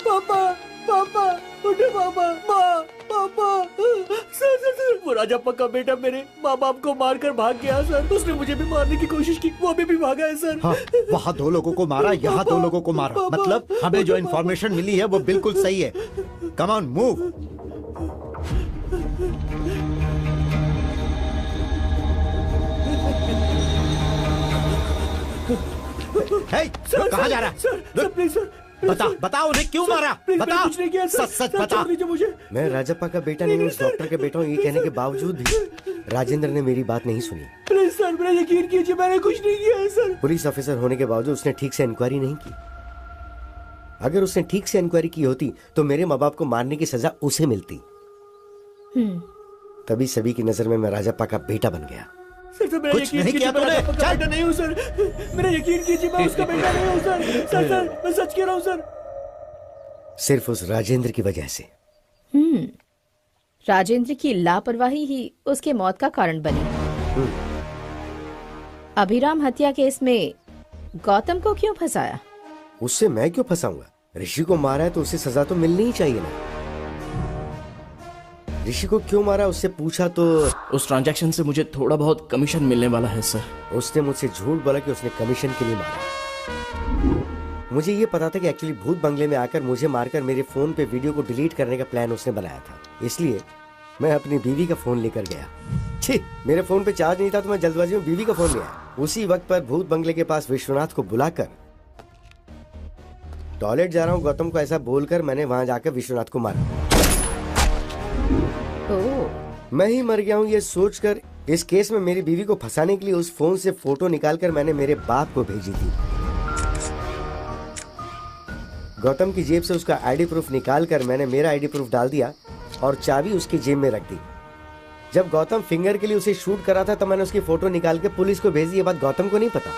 पापा, पापा, उठे पापा, माँ, पापा। सर, वो राजप्पा का बेटा मेरे माँ बाप को मारकर भाग गया सर। उसने मुझे भी मारने की कोशिश की, वो अभी भी भागा है सर।
हाँ, वहाँ 2 लोगों को मारा, यहाँ 2 लोगों को मारा। मतलब हमें जो इन्फॉर्मेशन मिली है वो बिल्कुल सही है। Come on, move. कहाँ जा रहा है?
सर, प्लीज सर,
बता उन्हें क्यों मारा? बता,
कुछ नहीं किया सर।
सच बता।
मुझे।
मैं राजप्पा का बेटा नहीं हूँ, उस डॉक्टर का बेटा हूँ, ये कहने के बावजूद भी राजेंद्र ने मेरी बात नहीं सुनी।
प्लीज सर, मेरा यकीन कीजिए, मैंने कुछ नहीं किया है सर।
पुलिस ऑफिसर होने के बावजूद उसने ठीक से इंक्वायरी नहीं की। अगर उसने ठीक से इंक्वायरी की होती तो मेरे माँ बाप को मारने की सजा उसे मिलती। तभी सभी की नजर में मैं राजप्पा का बेटा बन गया।
सर मेरा
कुछ
यकीन
नहीं
कीजिए,
किया
मैं
तूने?
आपका बेटा नहीं हूँ सर। मेरा यकीन कीजिए, मैं उसका बेटा नहीं हूँ सर, मैं सच कह रहा हूँ सर।
सिर्फ उस राजेंद्र की वजह से।
राजेंद्र की लापरवाही ही उसके मौत का कारण बनी। अभिराम हत्या केस में गौतम को क्यों फंसाया?
उससे मैं क्यों फंसाऊंगा? ऋषि को मारा है तो उसे सजा तो मिलनी ही चाहिए ना। ऋषि को क्यों मारा उससे पूछा तो
उस ट्रांजैक्शन से मुझे थोड़ा बहुत कमीशन मिलने वाला है सर।
उसने मुझसे झूठ बोला कि उसने कमीशन के लिए मारा। मुझे ये पता था कि एक्चुअली भूत बंगले में आकर मुझे मारकर मेरे फोन पे वीडियो को डिलीट करने का प्लान उसने बनाया था। इसलिए मैं अपनी बीवी का फोन लेकर गया। छी, मेरे फोन पे चार्ज नहीं था तो मैं जल्दबाजी में बीवी का फोन लिया। उसी वक्त पर भूत बंगले के पास विश्वनाथ को बुलाकर टॉयलेट जा रहा हूँ गौतम को ऐसा बोलकर मैंने वहां जाकर विश्वनाथ को मारा। मैं ही मर गया हूँ ये सोचकर इस केस में मेरी बीवी को फंसाने के लिए उस फोन से फोटो निकालकर मैंने मेरे बाप को भेजी थी। गौतम की जेब से उसका आईडी प्रूफ निकालकर मैंने मेरा आईडी प्रूफ डाल दिया और चाबी उसकी जेब में रख दी। जब गौतम फिंगर के लिए उसे शूट करा था तब मैंने उसकी फोटो निकाल के पुलिस को भेजी। ये बात गौतम को नहीं पता।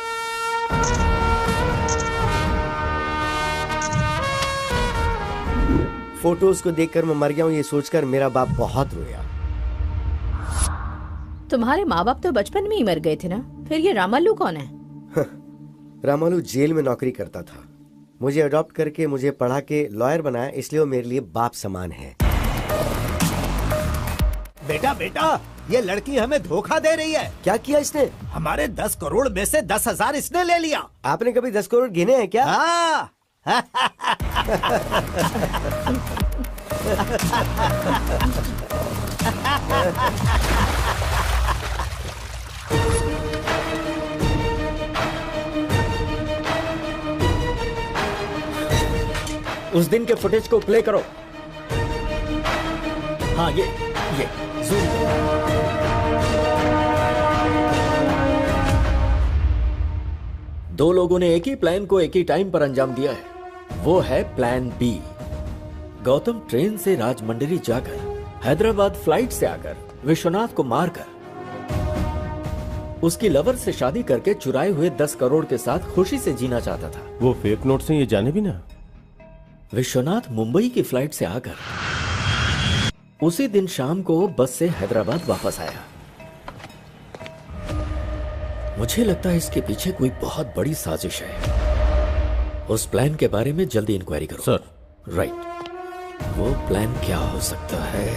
फोटोज को देखकर मैं मर गया हूँ ये सोचकर मेरा बाप बहुत रोया।
तुम्हारे माँ बाप तो बचपन में ही मर गए थे ना, फिर ये रामालू कौन है?
रामालू जेल में नौकरी करता था। मुझे अडॉप्ट करके मुझे पढ़ा के लॉयर बनाया, इसलिए वो मेरे लिए बाप समान है।
बेटा बेटा, ये लड़की हमें धोखा दे रही है।
क्या किया इसने?
हमारे 10 करोड़ में से 10,000 इसने ले लिया।
आपने कभी 10 करोड़ गिने हैं क्या?
हाँ।
उस दिन के फुटेज को प्ले करो। हाँ ये जूम। दो लोगों ने एक ही प्लान को एक ही टाइम पर अंजाम दिया है, वो है प्लान बी। गौतम ट्रेन से राजमंड्री जाकर हैदराबाद फ्लाइट से आकर विश्वनाथ को मारकर उसकी लवर से शादी करके चुराए हुए 10 करोड़ के साथ खुशी से जीना चाहता था।
वो फेक नोट से ये जाने भी ना।
विश्वनाथ मुंबई की फ्लाइट से आकर उसी दिन शाम को बस से हैदराबाद वापस आया। मुझे लगता है इसके पीछे कोई बहुत बड़ी साजिश है। उस प्लान के बारे में जल्दी इंक्वायरी करो।
सर।
राइट। वो प्लान क्या हो सकता है?